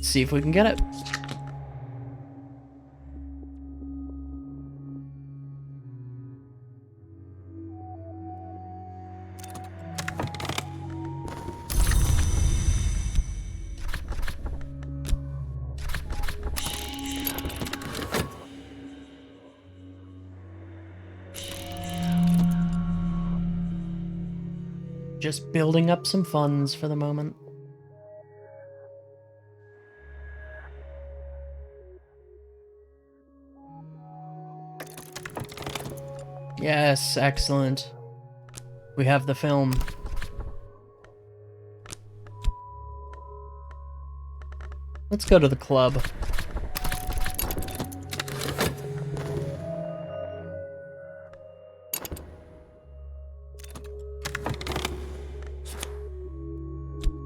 See if we can get it. Just building up some funds for the moment. Yes, excellent. We have the film. Let's go to the club.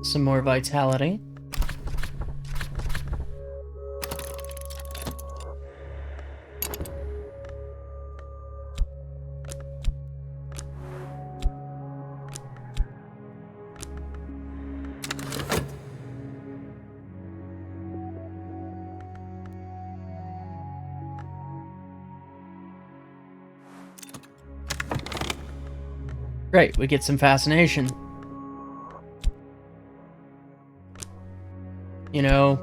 Some more vitality. Great, we get some fascination. You know,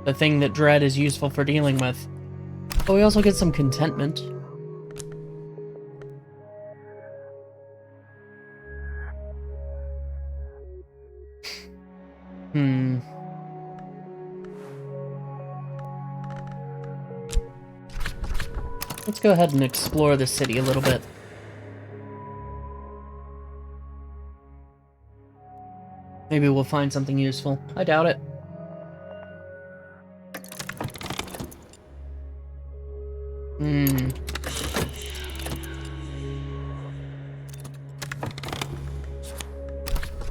the thing that dread is useful for dealing with. But we also get some contentment. Let's go ahead and explore the city a little bit. Maybe we'll find something useful. I doubt it.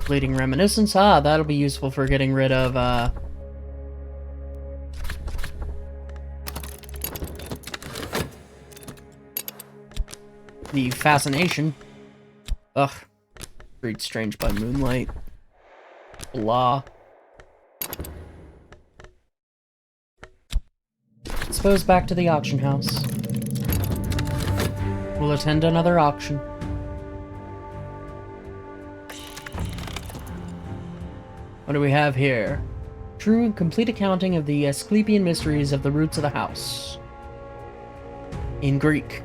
Fleeting reminiscence. Ah, that'll be useful for getting rid of, the fascination. Ugh. Read Strange by Moonlight. Blah. Suppose back to the auction house. We'll attend another auction. What do we have here? True and complete accounting of the Asclepian mysteries of the roots of the house. In Greek.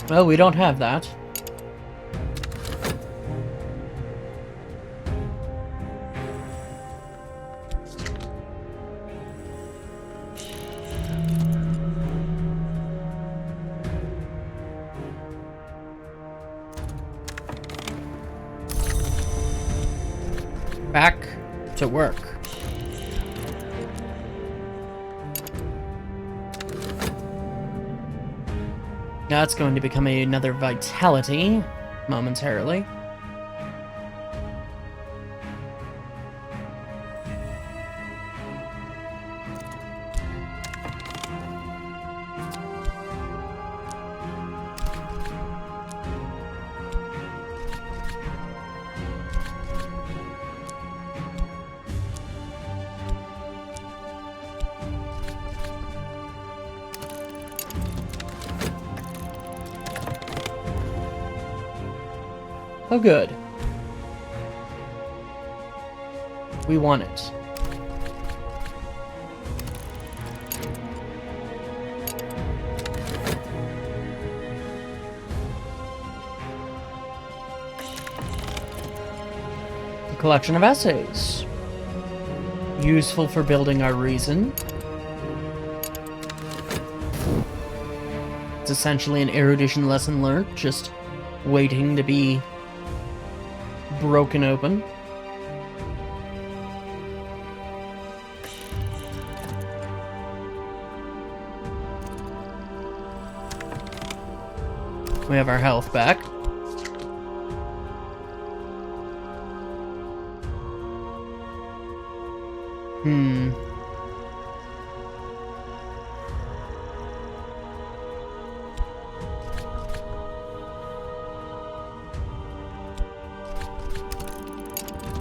Well, we don't have that. Back to work. Now it's going to become another vitality momentarily. Oh, good. We want it. A collection of essays. Useful for building our reason. It's essentially an erudition lesson learned, just waiting to be broken open. We have our health back.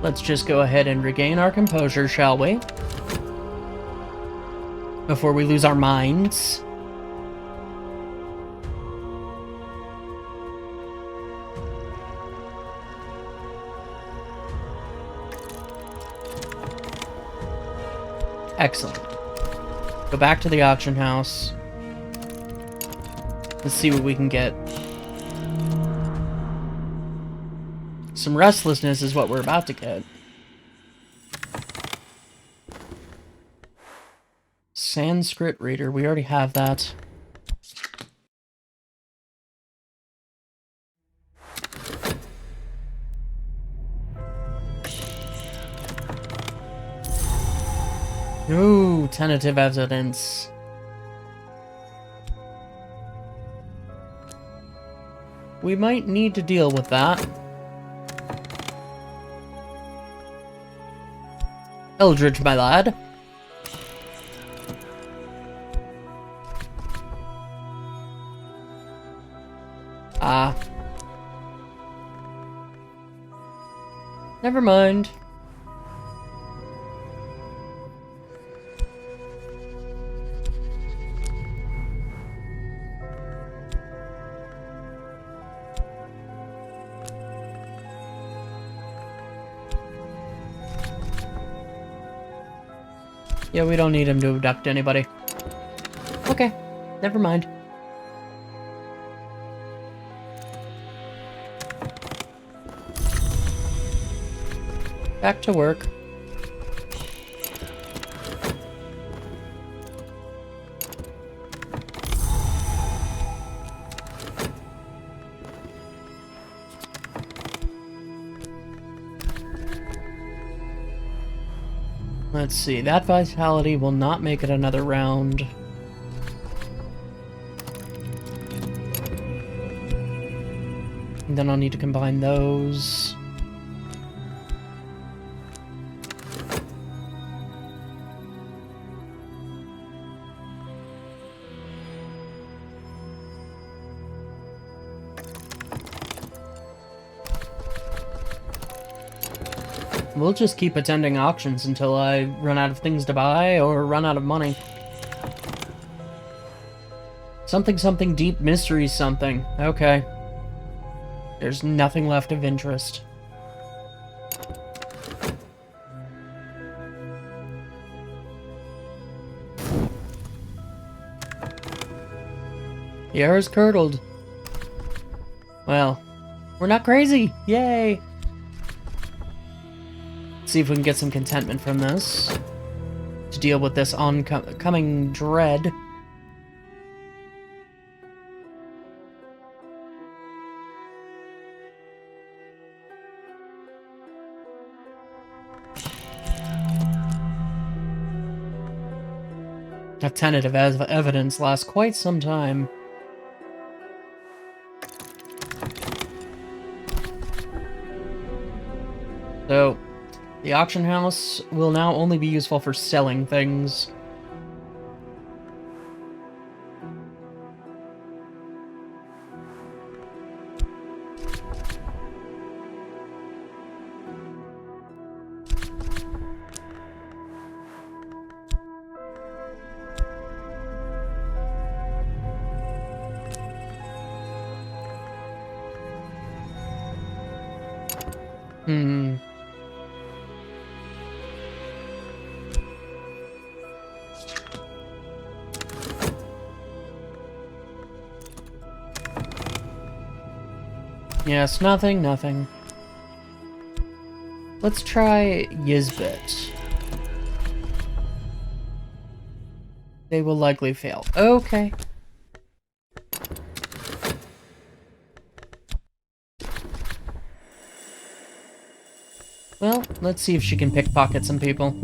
Let's just go ahead and regain our composure, shall we? Before we lose our minds. Excellent. Go back to the auction house. Let's see what we can get. Some restlessness is what we're about to get. Sanskrit reader, we already have that. Ooh, tentative evidence. We might need to deal with that. Eldridge, my lad. Ah. Never mind. Yeah, we don't need him to abduct anybody. Okay, never mind. Back to work. Let's see, that vitality will not make it another round. And then I'll need to combine those. We'll just keep attending auctions until I run out of things to buy or run out of money. Something deep mystery something. Okay. There's nothing left of interest. The air is curdled. Well, we're not crazy! Yay! See if we can get some contentment from this to deal with this oncoming dread. That tentative evidence lasts quite some time. So, the auction house will now only be useful for selling things. Hmm. Yes, nothing, nothing. Let's try Yizbit. They will likely fail. Okay. Well, let's see if she can pickpocket some people.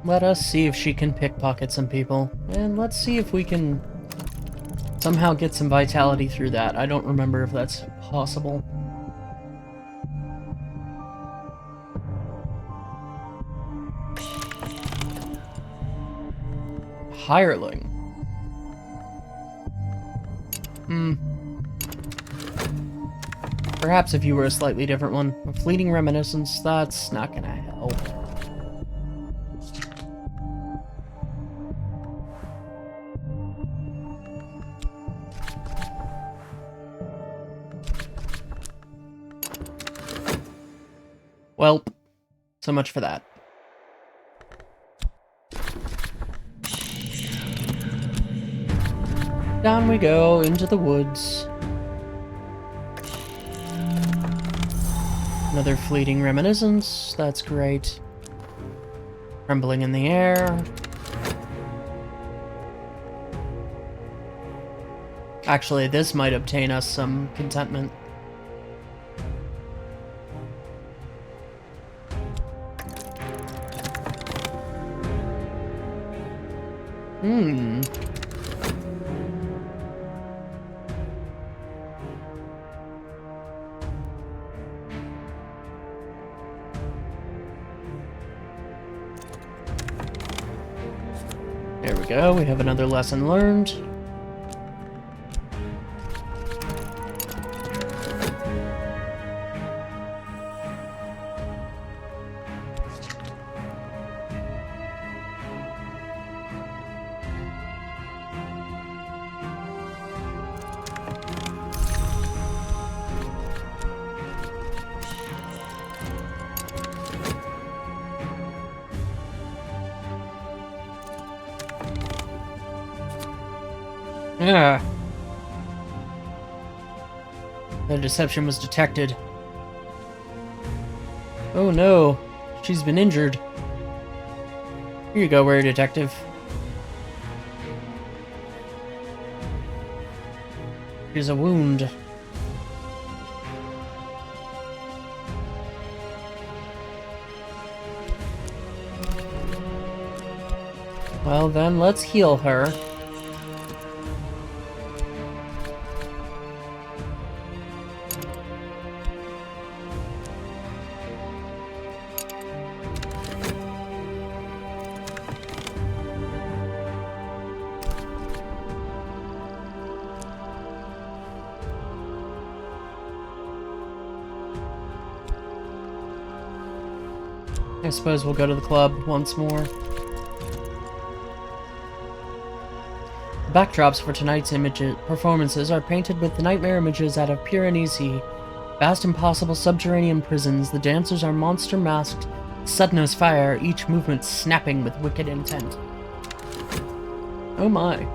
Let us see if she can pickpocket some people. And let's see if we can somehow get some vitality through that. I don't remember if that's possible. Hireling. Perhaps if you were a slightly different one. A fleeting reminiscence, that's not gonna help. Well, so much for that. Down we go, into the woods. Another fleeting reminiscence, that's great. Trembling in the air. Actually, this might obtain us some contentment. There we go, we have another lesson learned. Yeah. The deception was detected. Oh no, she's been injured. Here you go, Warrior Detective. Here's a wound. Well then, let's heal her. I suppose we'll go to the club once more. The backdrops for tonight's performances are painted with nightmare images out of Piranesi, vast impossible subterranean prisons. The dancers are monster masked, sudden as fire, each movement snapping with wicked intent. Oh my.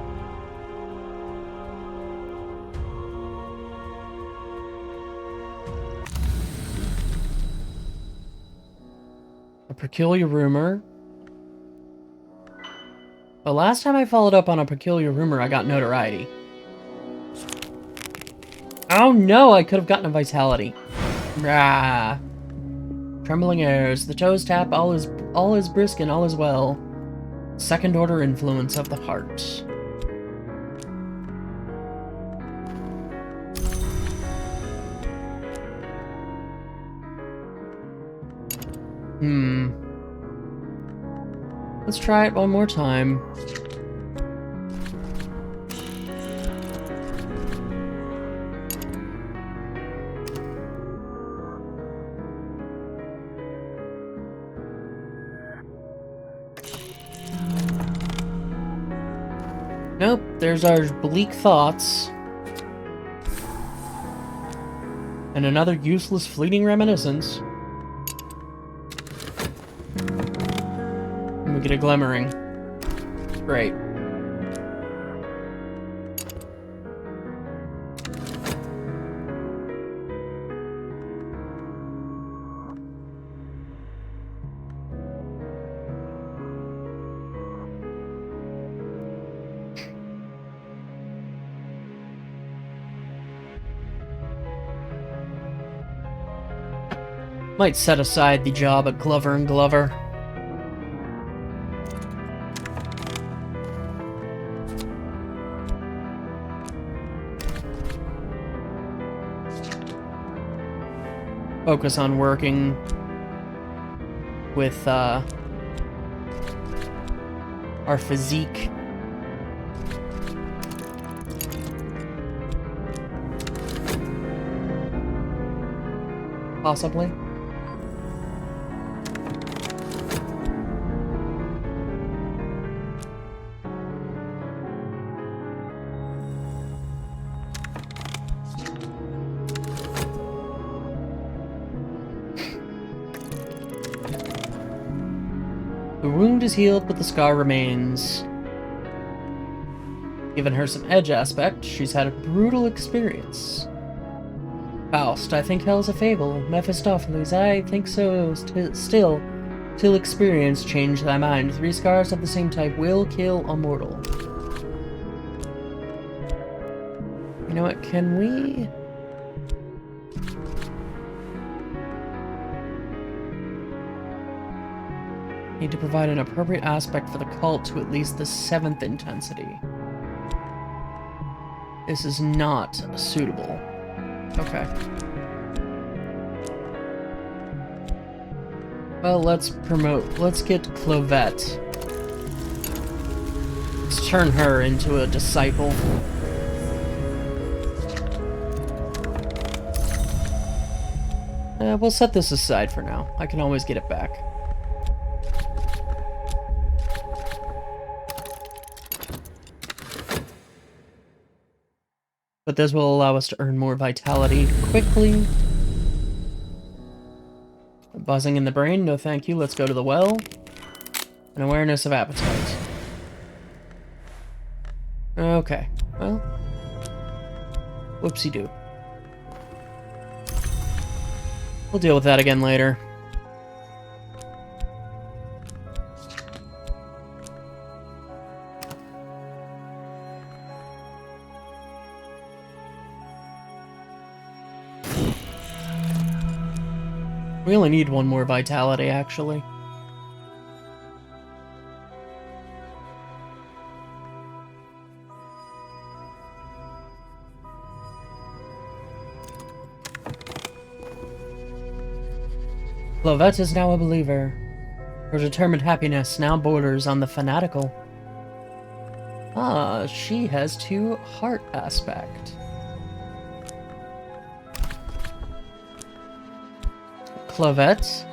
A peculiar rumor. The last time I followed up on a peculiar rumor, I got notoriety. Oh no, I could have gotten a vitality. Ah. Trembling airs, the toes tap, all is brisk and all is well. Second order influence of the heart. Let's try it one more time. Nope, there's our bleak thoughts. And another useless fleeting reminiscence. And we get a glimmering. Great. Might set aside the job at Glover and Glover. Focus on working with our physique. Possibly. The wound is healed, but the scar remains. Given her some edge aspect, she's had a brutal experience. Faust, I think hell's a fable. Mephistopheles, I think so. Still, till experience change thy mind. 3 scars of the same type will kill a mortal. You know what, can we... Need to provide an appropriate aspect for the cult to at least the 7th intensity. This is not suitable. Okay. Well, let's get Clovette. Let's turn her into a disciple. We'll set this aside for now. I can always get it back. But this will allow us to earn more vitality quickly. Buzzing in the brain, no thank you, let's go to the well. An awareness of appetite. Okay, well. Whoopsie-doo. We'll deal with that again later. We only need 1 more vitality, actually. Clovette is now a believer. Her determined happiness now borders on the fanatical. Ah, she has 2 heart aspect. Clovette.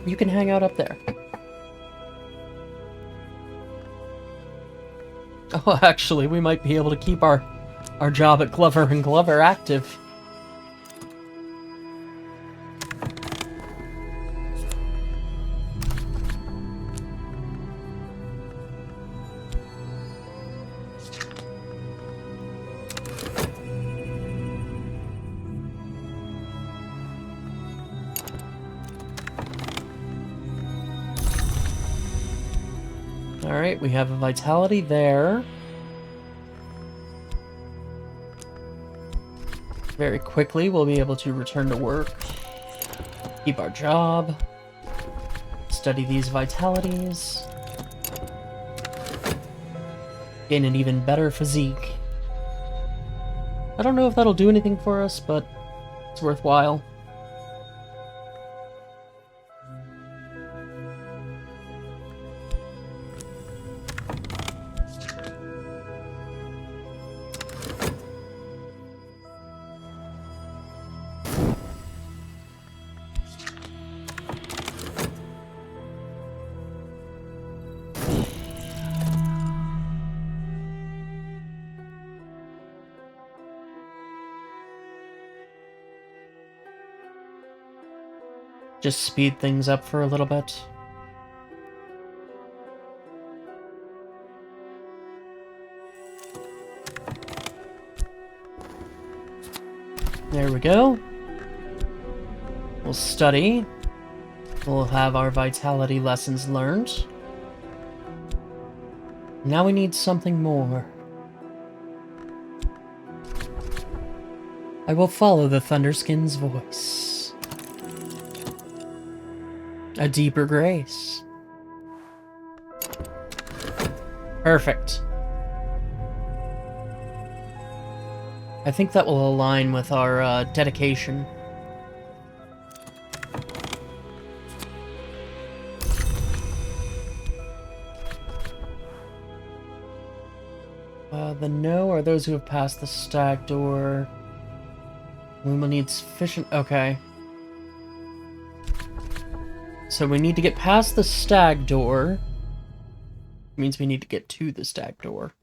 You can hang out up there. Oh, actually, we might be able to keep our job at Glover and Glover active. Alright, we have a vitality there. Very quickly, we'll be able to return to work. Keep our job. Study these vitalities. Gain an even better physique. I don't know if that'll do anything for us, but it's worthwhile. Just speed things up for a little bit. There we go. We'll study. We'll have our vitality lessons learned. Now we need something more. I will follow the Thunderskin's voice. A deeper grace. Perfect. I think that will align with our dedication. The no are those who have passed the stag door. We will need sufficient... Okay. So we need to get past the stag door. Means we need to get to the stag door.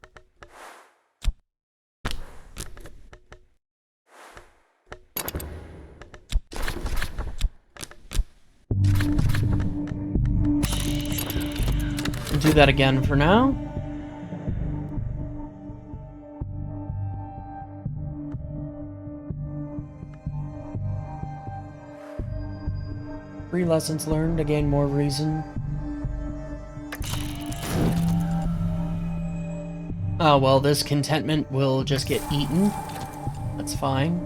We'll do that again for now. Three lessons learned to gain more reason. Oh, well, this contentment will just get eaten. That's fine.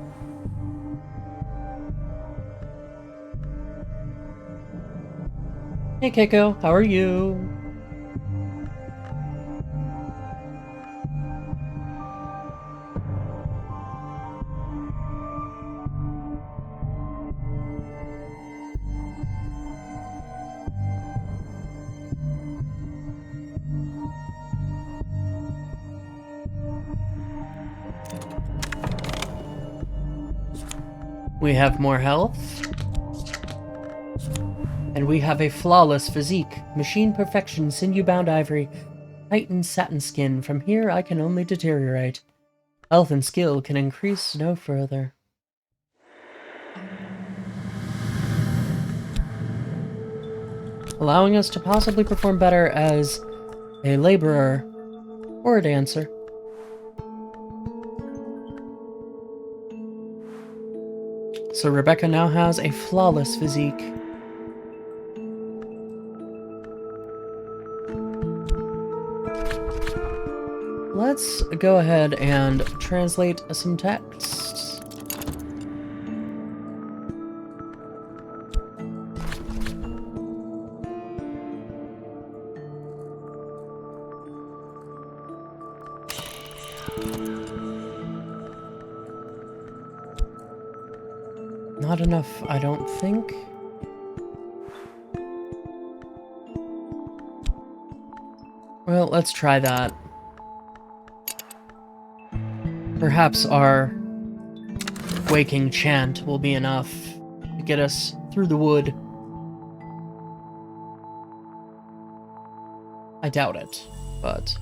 Hey, Keiko, how are you? We have more health. And we have a flawless physique. Machine perfection, sinew-bound ivory, tightened satin skin. From here, I can only deteriorate. Health and skill can increase no further. Allowing us to possibly perform better as a laborer or a dancer. So Rebekah now has a flawless physique. Let's go ahead and translate some texts. Not enough, I don't think. Well, let's try that. Perhaps our waking chant will be enough to get us through the wood. I doubt it, but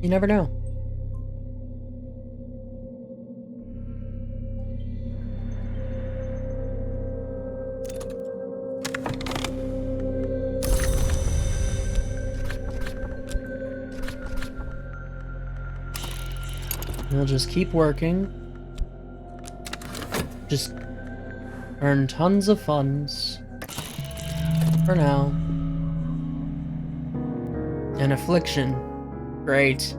you never know. We'll just keep working. Just earn tons of funds. For now. An affliction. Great.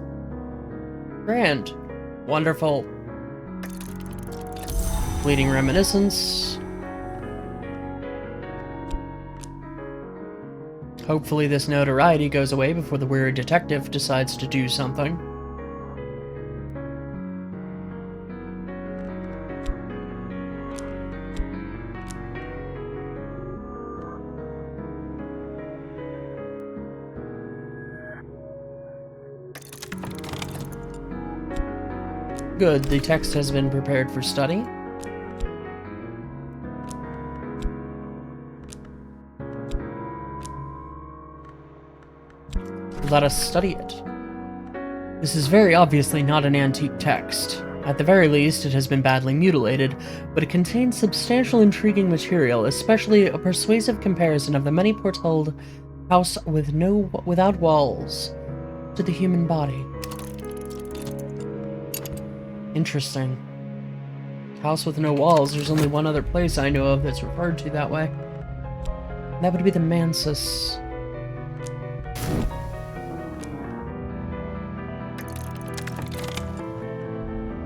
Grand. Wonderful. Fleeting reminiscence. Hopefully this notoriety goes away before the weary detective decides to do something. Good, the text has been prepared for study. Let us study it. This is very obviously not an antique text. At the very least, it has been badly mutilated, but it contains substantial intriguing material, especially a persuasive comparison of the many foretold house without walls to the human body. Interesting. House with no walls. There's only one other place I know of that's referred to that way. That would be the Mansus.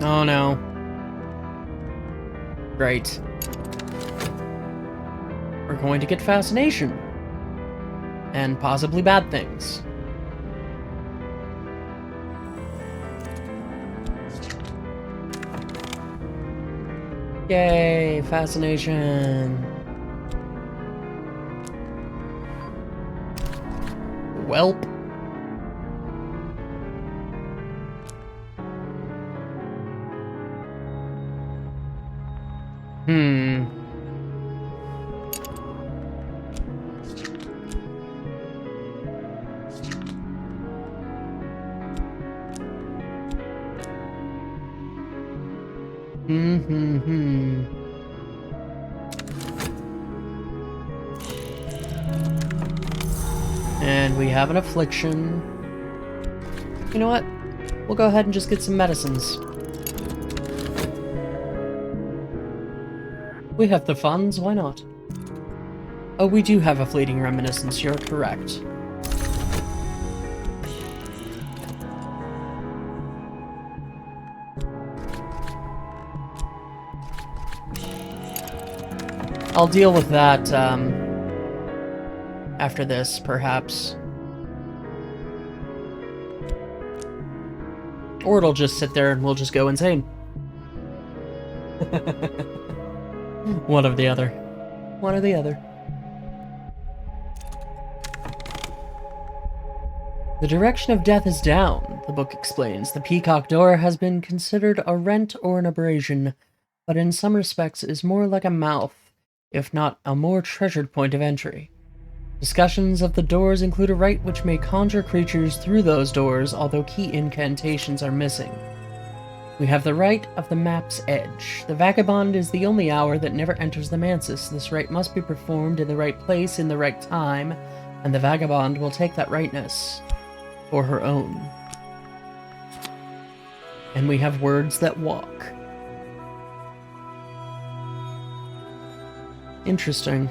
Oh no. Great. We're going to get fascination. And possibly bad things. Yay, fascination. Welp. And we have an affliction. You know what? We'll go ahead and just get some medicines. We have the funds, why not? Oh, we do have a fleeting reminiscence, you're correct. I'll deal with that, after this, perhaps. Or it'll just sit there and we'll just go insane. One or the other. One or the other. The direction of death is down, the book explains. The peacock door has been considered a rent or an abrasion, but in some respects is more like a mouth, if not a more treasured point of entry. Discussions of the doors include a rite which may conjure creatures through those doors, although key incantations are missing. We have the rite of the map's edge. The vagabond is the only hour that never enters the mansus. This rite must be performed in the right place in the right time, and the vagabond will take that rightness for her own. And we have words that walk. Interesting.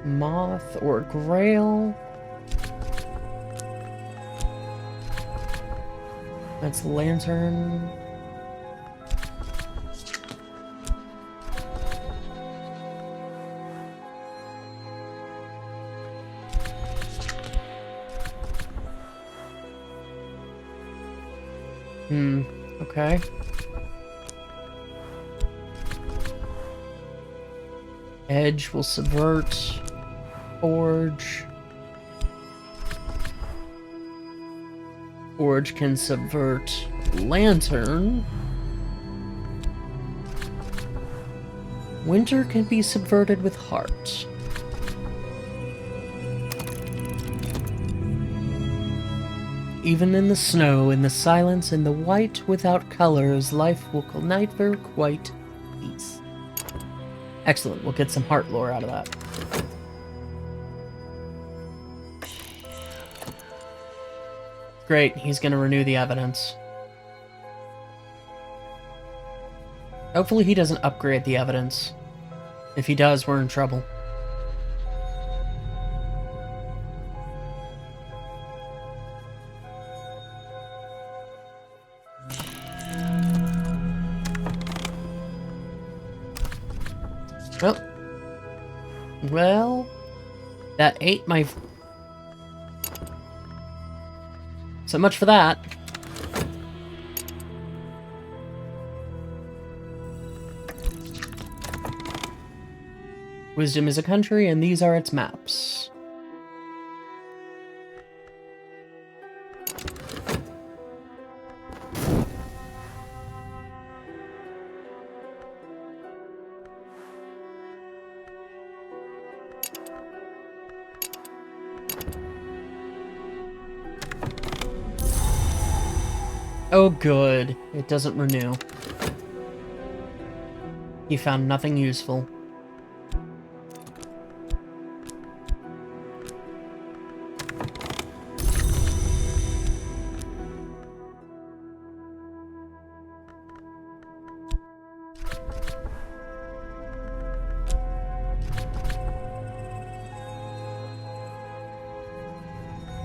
Moth or grail. That's lantern. Okay. Edge will subvert. Forge. Forge can subvert lantern. Winter can be subverted with heart. Even in the snow, in the silence, in the white without colors, life will neither quite peace. Excellent, we'll get some heart lore out of that. Great, he's gonna renew the evidence. Hopefully he doesn't upgrade the evidence. If he does, we're in trouble. Oh. Well, that ate my... So much for that. Wisdom is a country, and these are its maps. Oh good, it doesn't renew. He found nothing useful.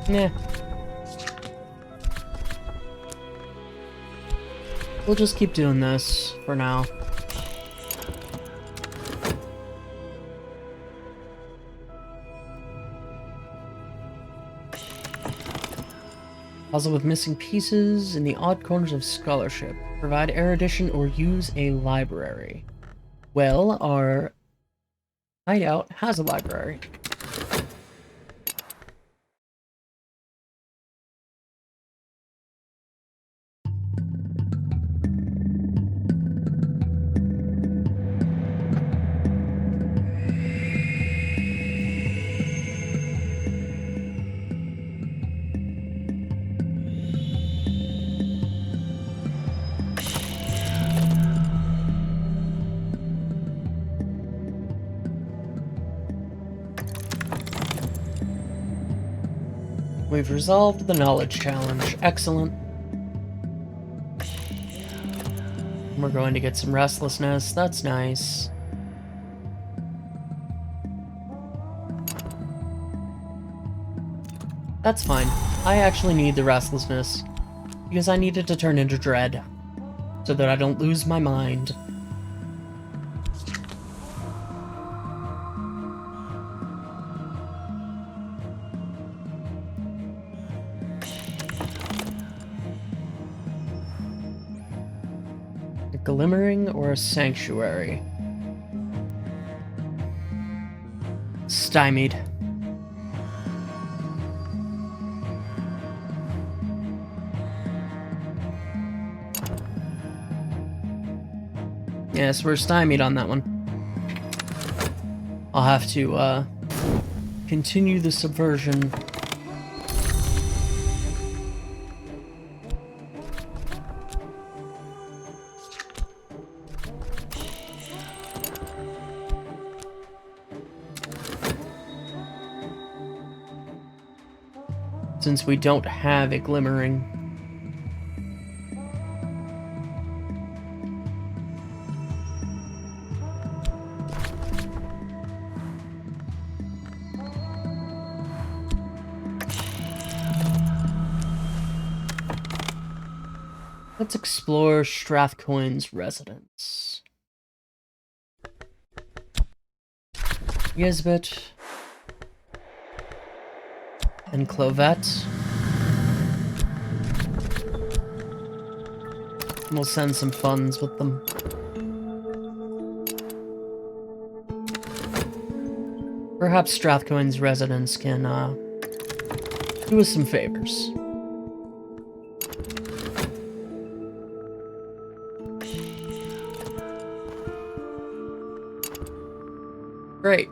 Nah. We'll just keep doing this for now. Puzzle with missing pieces in the odd corners of scholarship. Provide erudition or use a library. Well, our hideout has a library. We've resolved the knowledge challenge. Excellent. We're going to get some restlessness. That's nice. That's fine. I actually need the restlessness, because I need it to turn into dread, so that I don't lose my mind. A glimmering or a sanctuary? Stymied. Yes, we're stymied on that one. I'll have to, continue the subversion. Since we don't have a glimmering. Let's explore Strathcoin's residence. Yesbit and Clovette. We'll send some funds with them. Perhaps Strathcoin's residence can do us some favors. Great.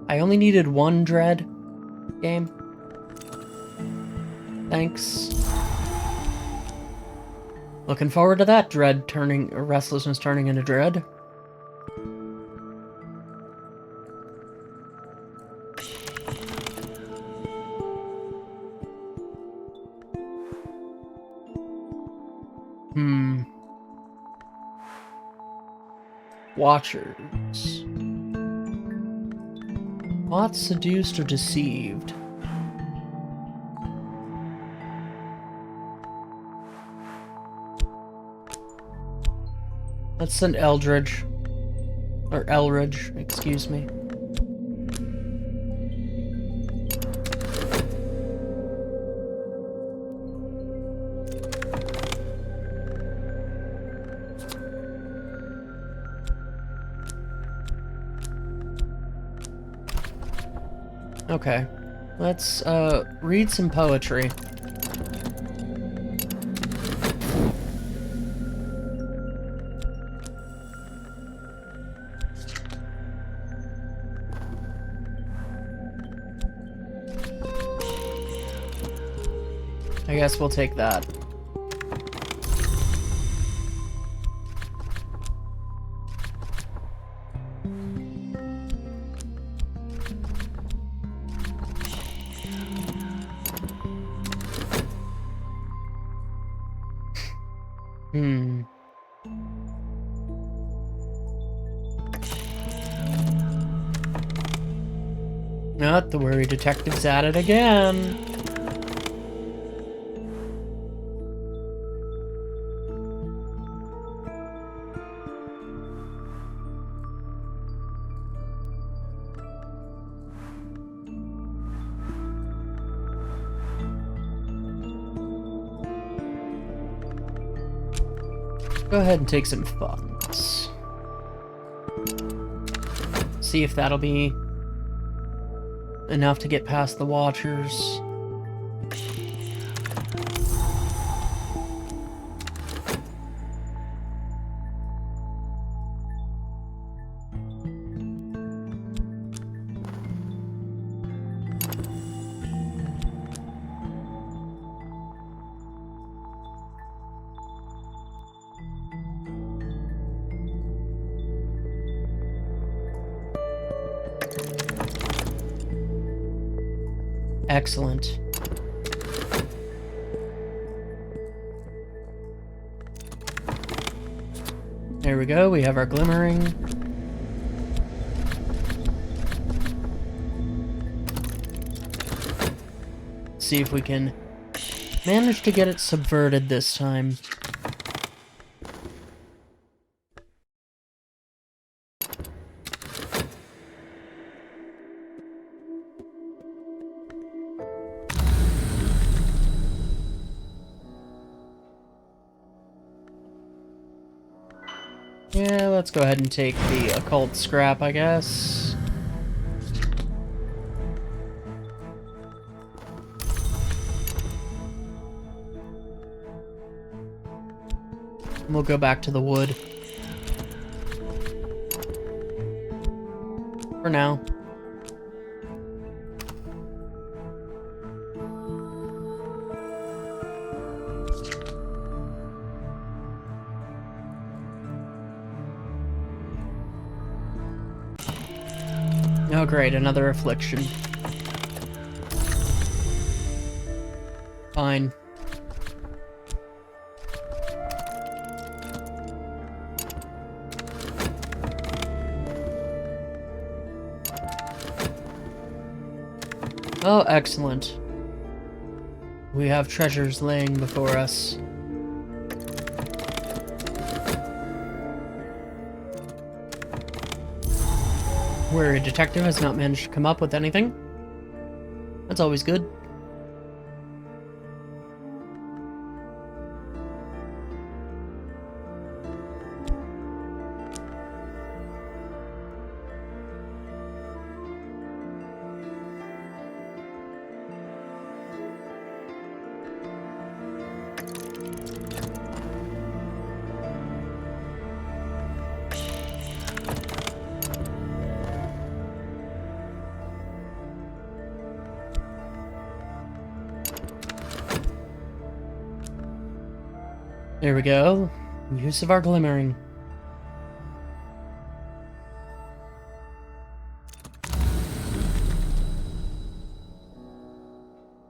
I only needed one dread game. Thanks. Looking forward to that dread turning, or restlessness turning into dread. Watchers. Bought, seduced, or deceived? Let's send Eldridge. Or Elridge, excuse me. Okay. Let's, read some poetry. I guess we'll take that. Not the worry detective's at it again. Go ahead and take some funds. See if that'll be enough to get past the Watchers. Excellent. There we go, we have our glimmering. See if we can manage to get it subverted this time. Yeah, let's go ahead and take the occult scrap, I guess. And we'll go back to the wood. For now. Oh great, another affliction. Fine. Oh, excellent. We have treasures laying before us. Where a detective has not managed to come up with anything. That's always good. There we go. Use of our glimmering.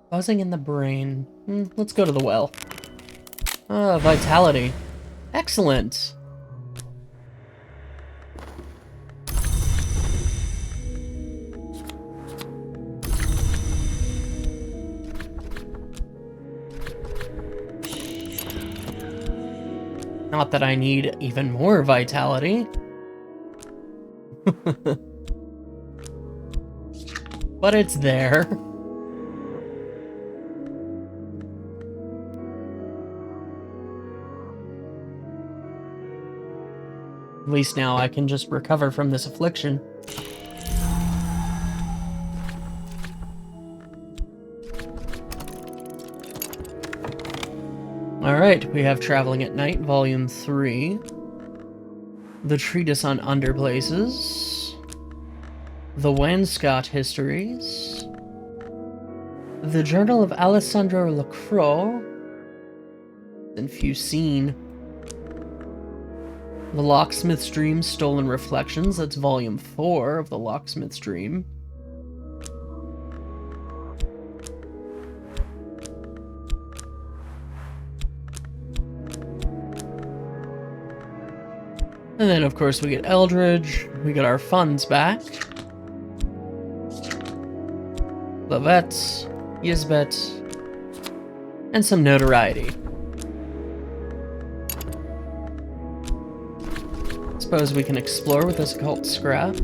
Buzzing in the brain. Let's go to the well. Vitality. Excellent. Not that I need even more vitality. But it's there. At least now I can just recover from this affliction. Alright, we have Traveling at Night, Volume 3. The Treatise on Underplaces. The Wanscott Histories. The Journal of Alessandro Lacroix. And Fusine. The Locksmith's Dream, Stolen Reflections. That's Volume 4 of The Locksmith's Dream. And then, of course, we get Eldridge. We get our funds back. Lavette, Yisbet, and some notoriety. Suppose we can explore with this occult scrap.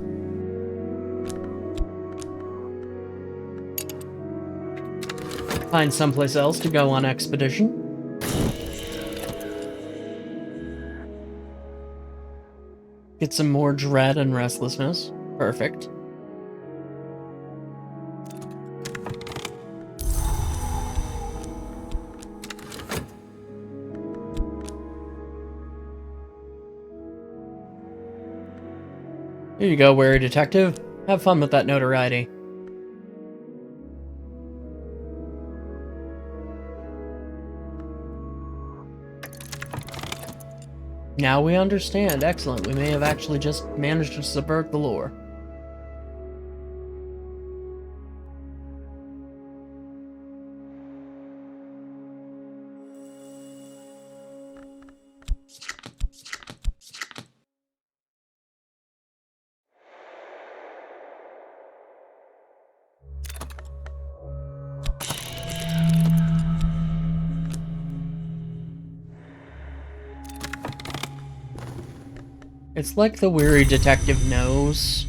Find someplace else to go on expedition. Get some more dread and restlessness. Perfect. Here you go, wary detective. Have fun with that notoriety. Now we understand. Excellent. We may have actually just managed to subvert the lore. It's like the weary detective knows.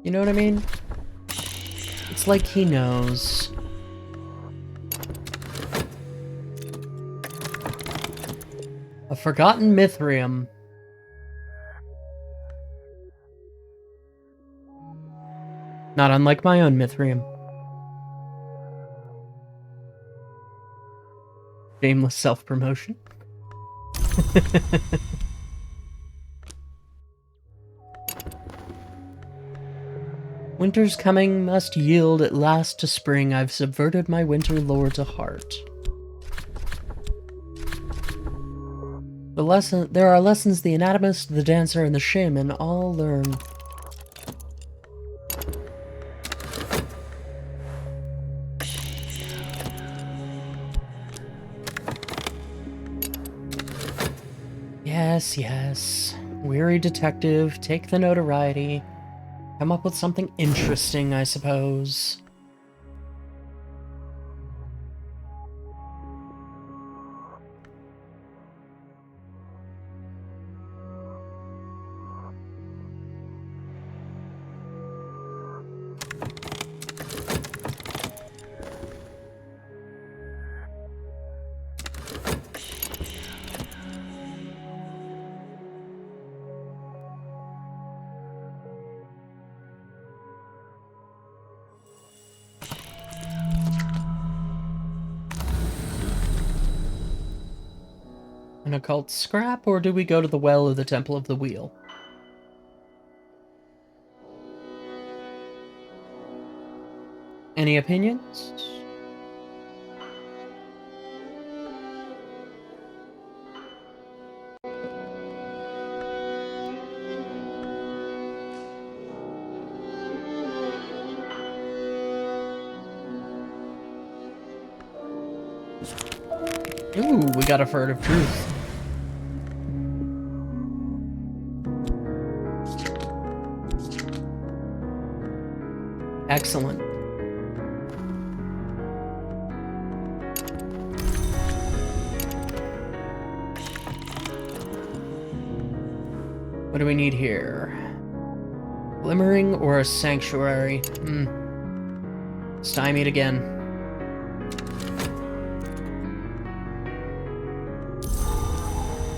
You know what I mean? It's like he knows. A forgotten Mithrium. Not unlike my own Mithrium. Shameless self-promotion. Winter's coming, must yield at last to spring. I've subverted my winter lore to heart. There are lessons the anatomist, the dancer, and the shaman all learn. Yes, yes. Weary detective, take the notoriety. Come up with something interesting, I suppose. An occult scrap, or do we go to the well of the Temple of the Wheel? Any opinions? Ooh, we got a furtive truth. Excellent. What do we need here? Glimmering or a sanctuary? Stymied again.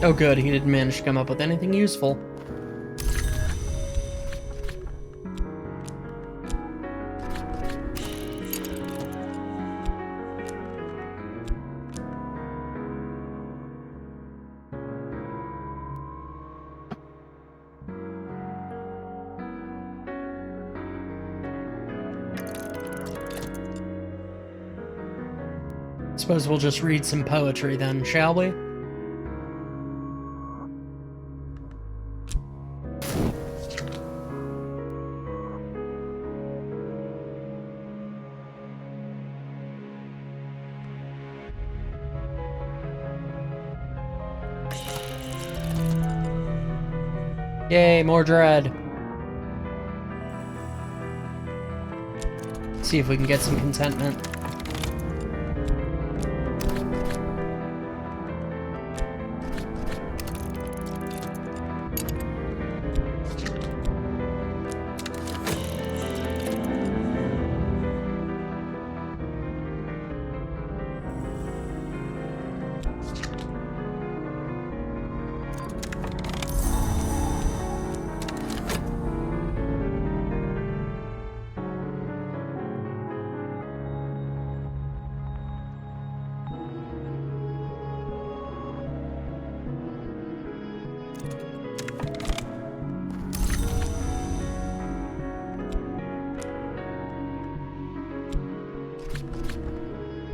Oh good, he didn't manage to come up with anything useful. Suppose we'll just read some poetry then, shall we? Yay, more dread. See if we can get some contentment.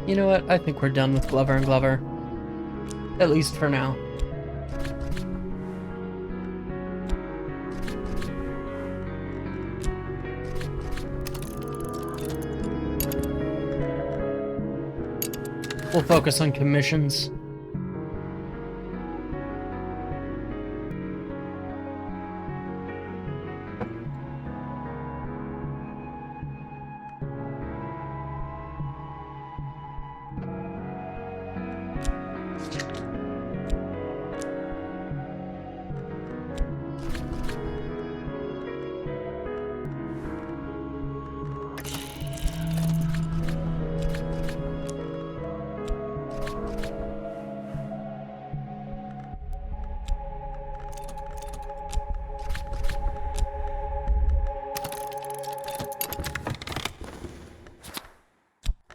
You know what? I think we're done with Glover and Glover. At least for now. We'll focus on commissions.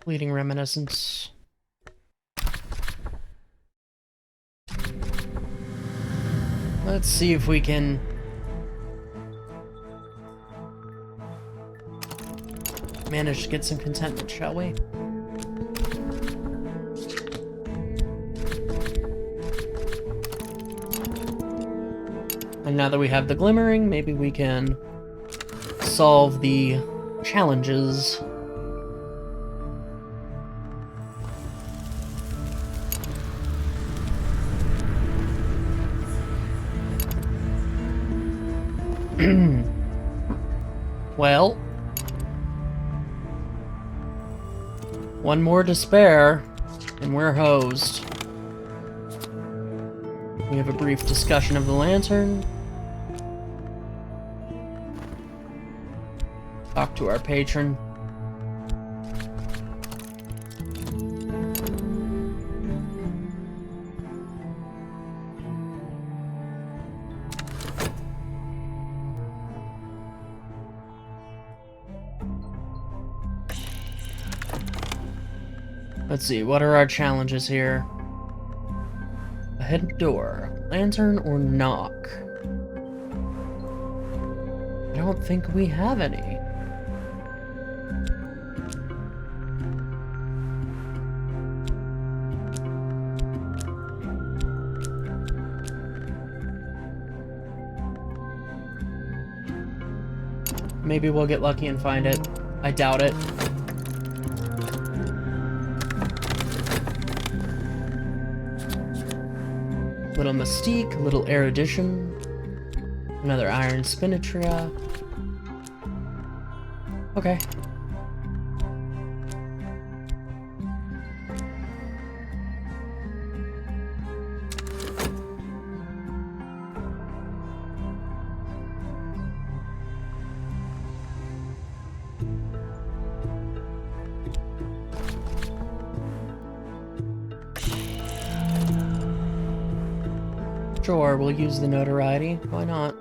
Fleeting reminiscence. Let's see if we can manage to get some contentment, shall we? And now that we have the glimmering, maybe we can solve the challenges. Well, one more to spare, and we're hosed. We have a brief discussion of the lantern. Talk to our patron. Let's see, what are our challenges here? A hidden door, lantern, or knock? I don't think we have any. Maybe we'll get lucky and find it. I doubt it. Little mystique, little erudition, another iron spinatria. Okay. Sure, we'll use the notoriety. Why not?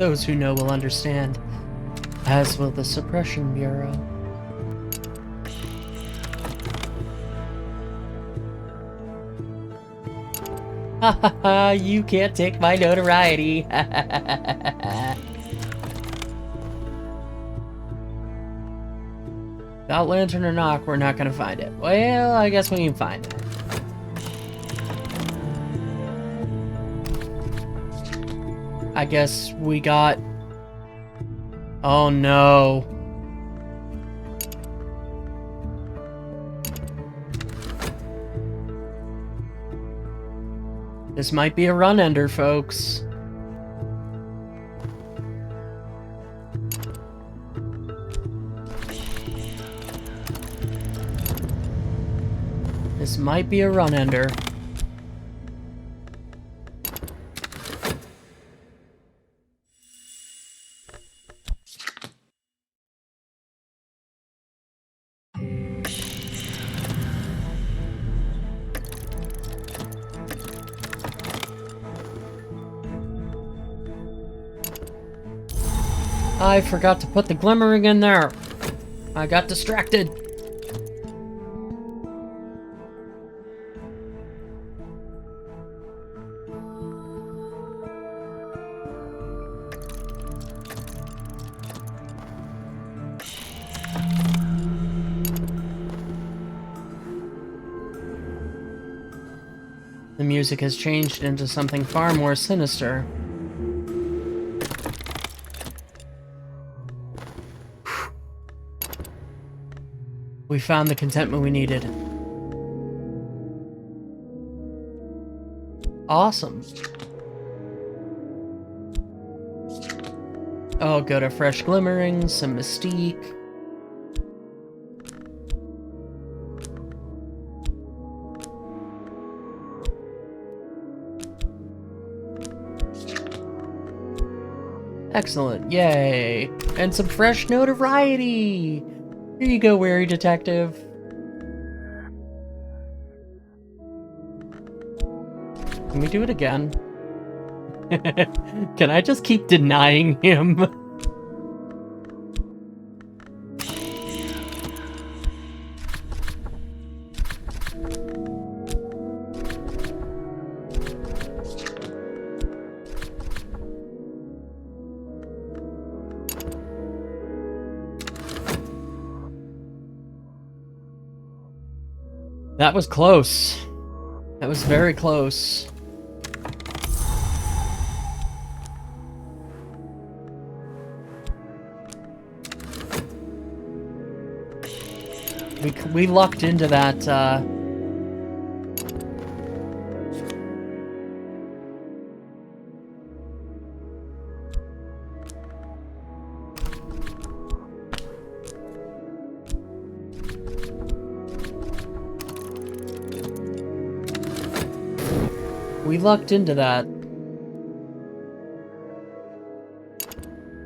Those who know will understand, as will the Suppression Bureau. Ha ha ha, you can't take my notoriety. Without lantern or knock, we're not gonna find it. Well, I guess we can find it. I guess we got... Oh no. This might be a run-ender, folks. This might be a run-ender. I forgot to put the glimmering in there. I got distracted. The music has changed into something far more sinister. We found the contentment we needed. Awesome. Oh, good, a fresh glimmering, some mystique. Excellent, yay! And some fresh notoriety! Here you go, wary detective. Can we do it again? Can I just keep denying him? That was close. That was very close. We lucked into that, we lucked into that.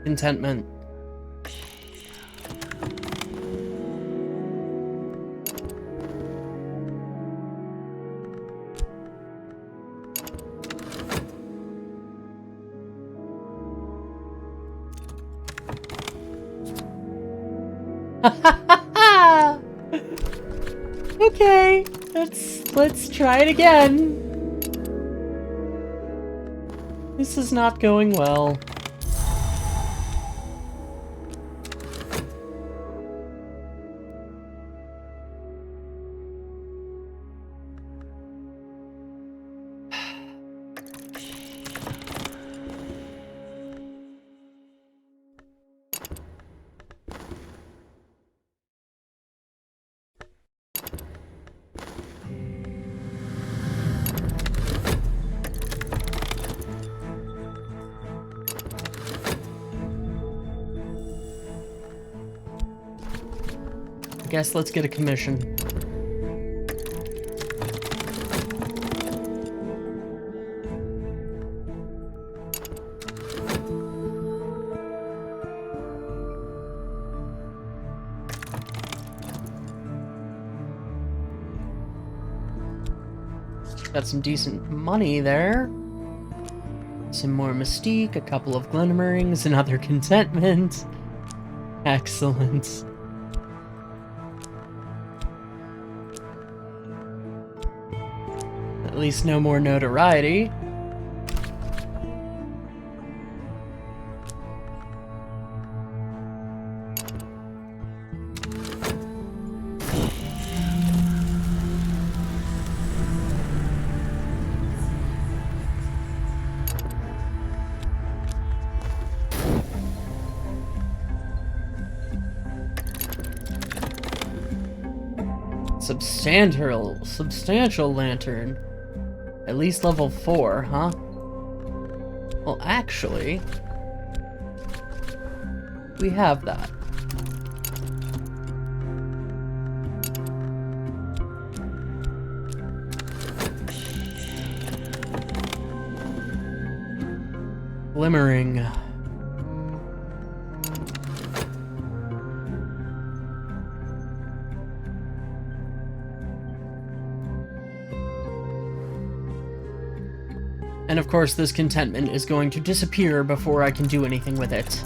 Contentment. Okay, let's try it again. This is not going well. I guess let's get a commission. Got some decent money there. Some more mystique, a couple of glimmerings, another contentment. Excellent. At least no more notoriety. Substantial lantern. At least level 4, huh? Well, actually, we have that. Glimmering. And of course, this contentment is going to disappear before I can do anything with it.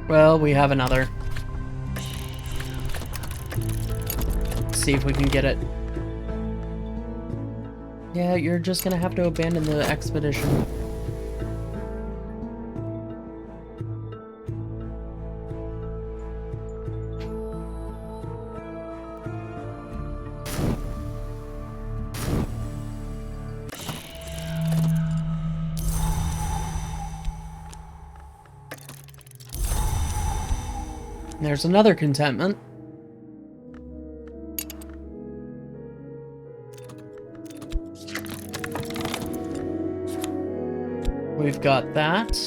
Well, we have another. Let's see if we can get it. Yeah, you're just gonna have to abandon the expedition. There's another contentment. We've got that.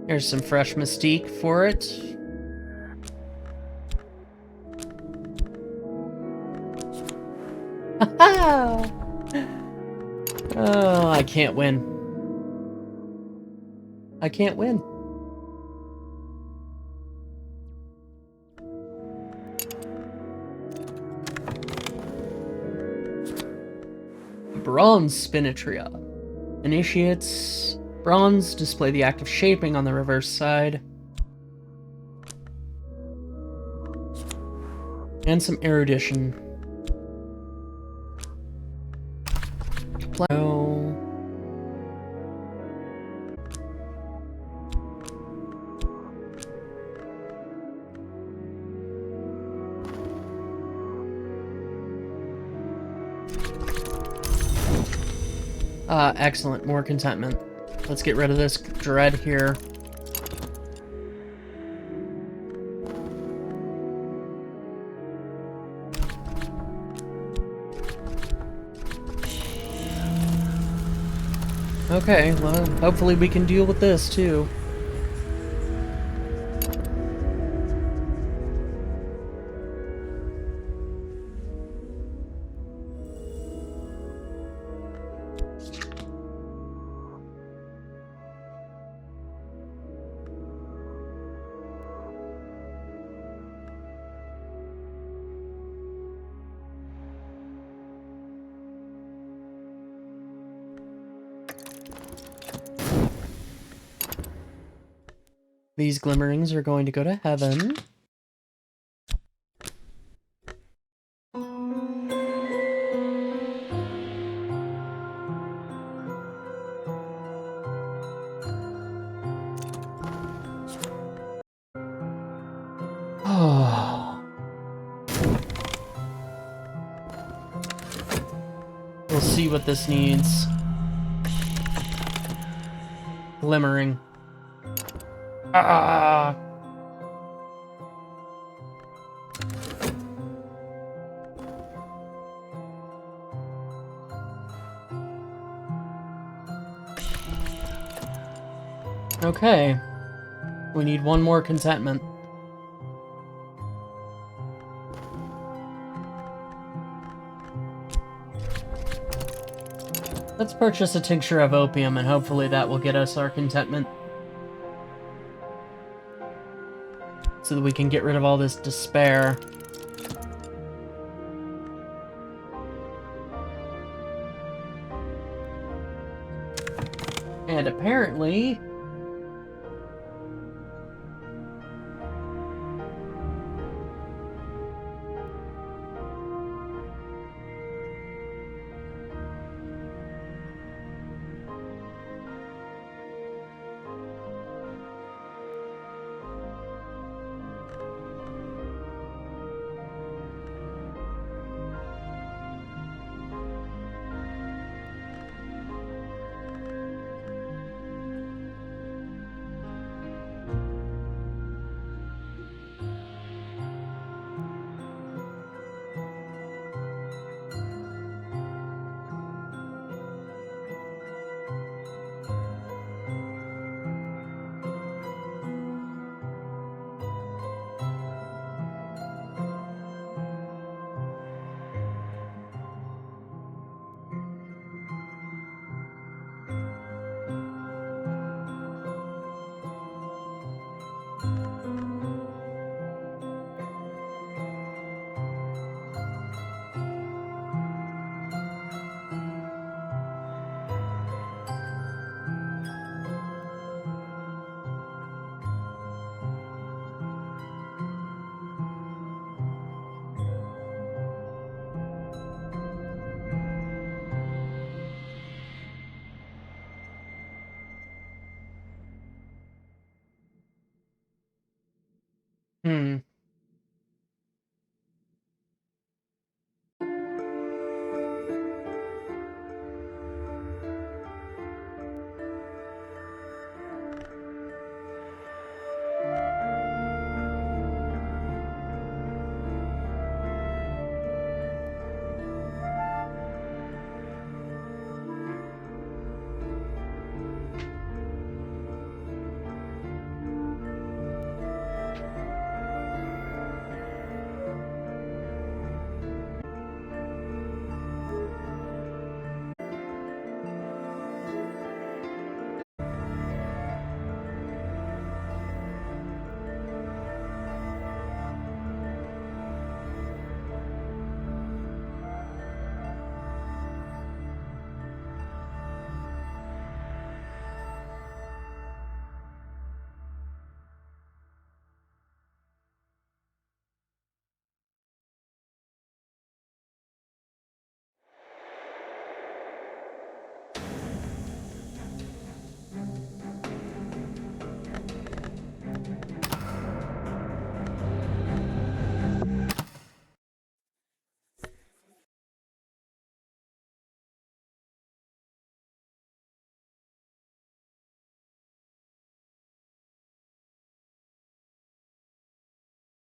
There's some fresh mystique for it. Oh, I can't win. I can't win. Bronze Spinatria. Initiates bronze, display the act of shaping on the reverse side. And some erudition. Excellent. More contentment. Let's get rid of this dread here. Okay, well, hopefully we can deal with this, too. These glimmerings are going to go to heaven. Oh. We'll see what this needs. Glimmering. Ah. Okay. We need one more contentment. Let's purchase a tincture of opium, and hopefully that will get us our contentment. So that we can get rid of all this despair. And apparently...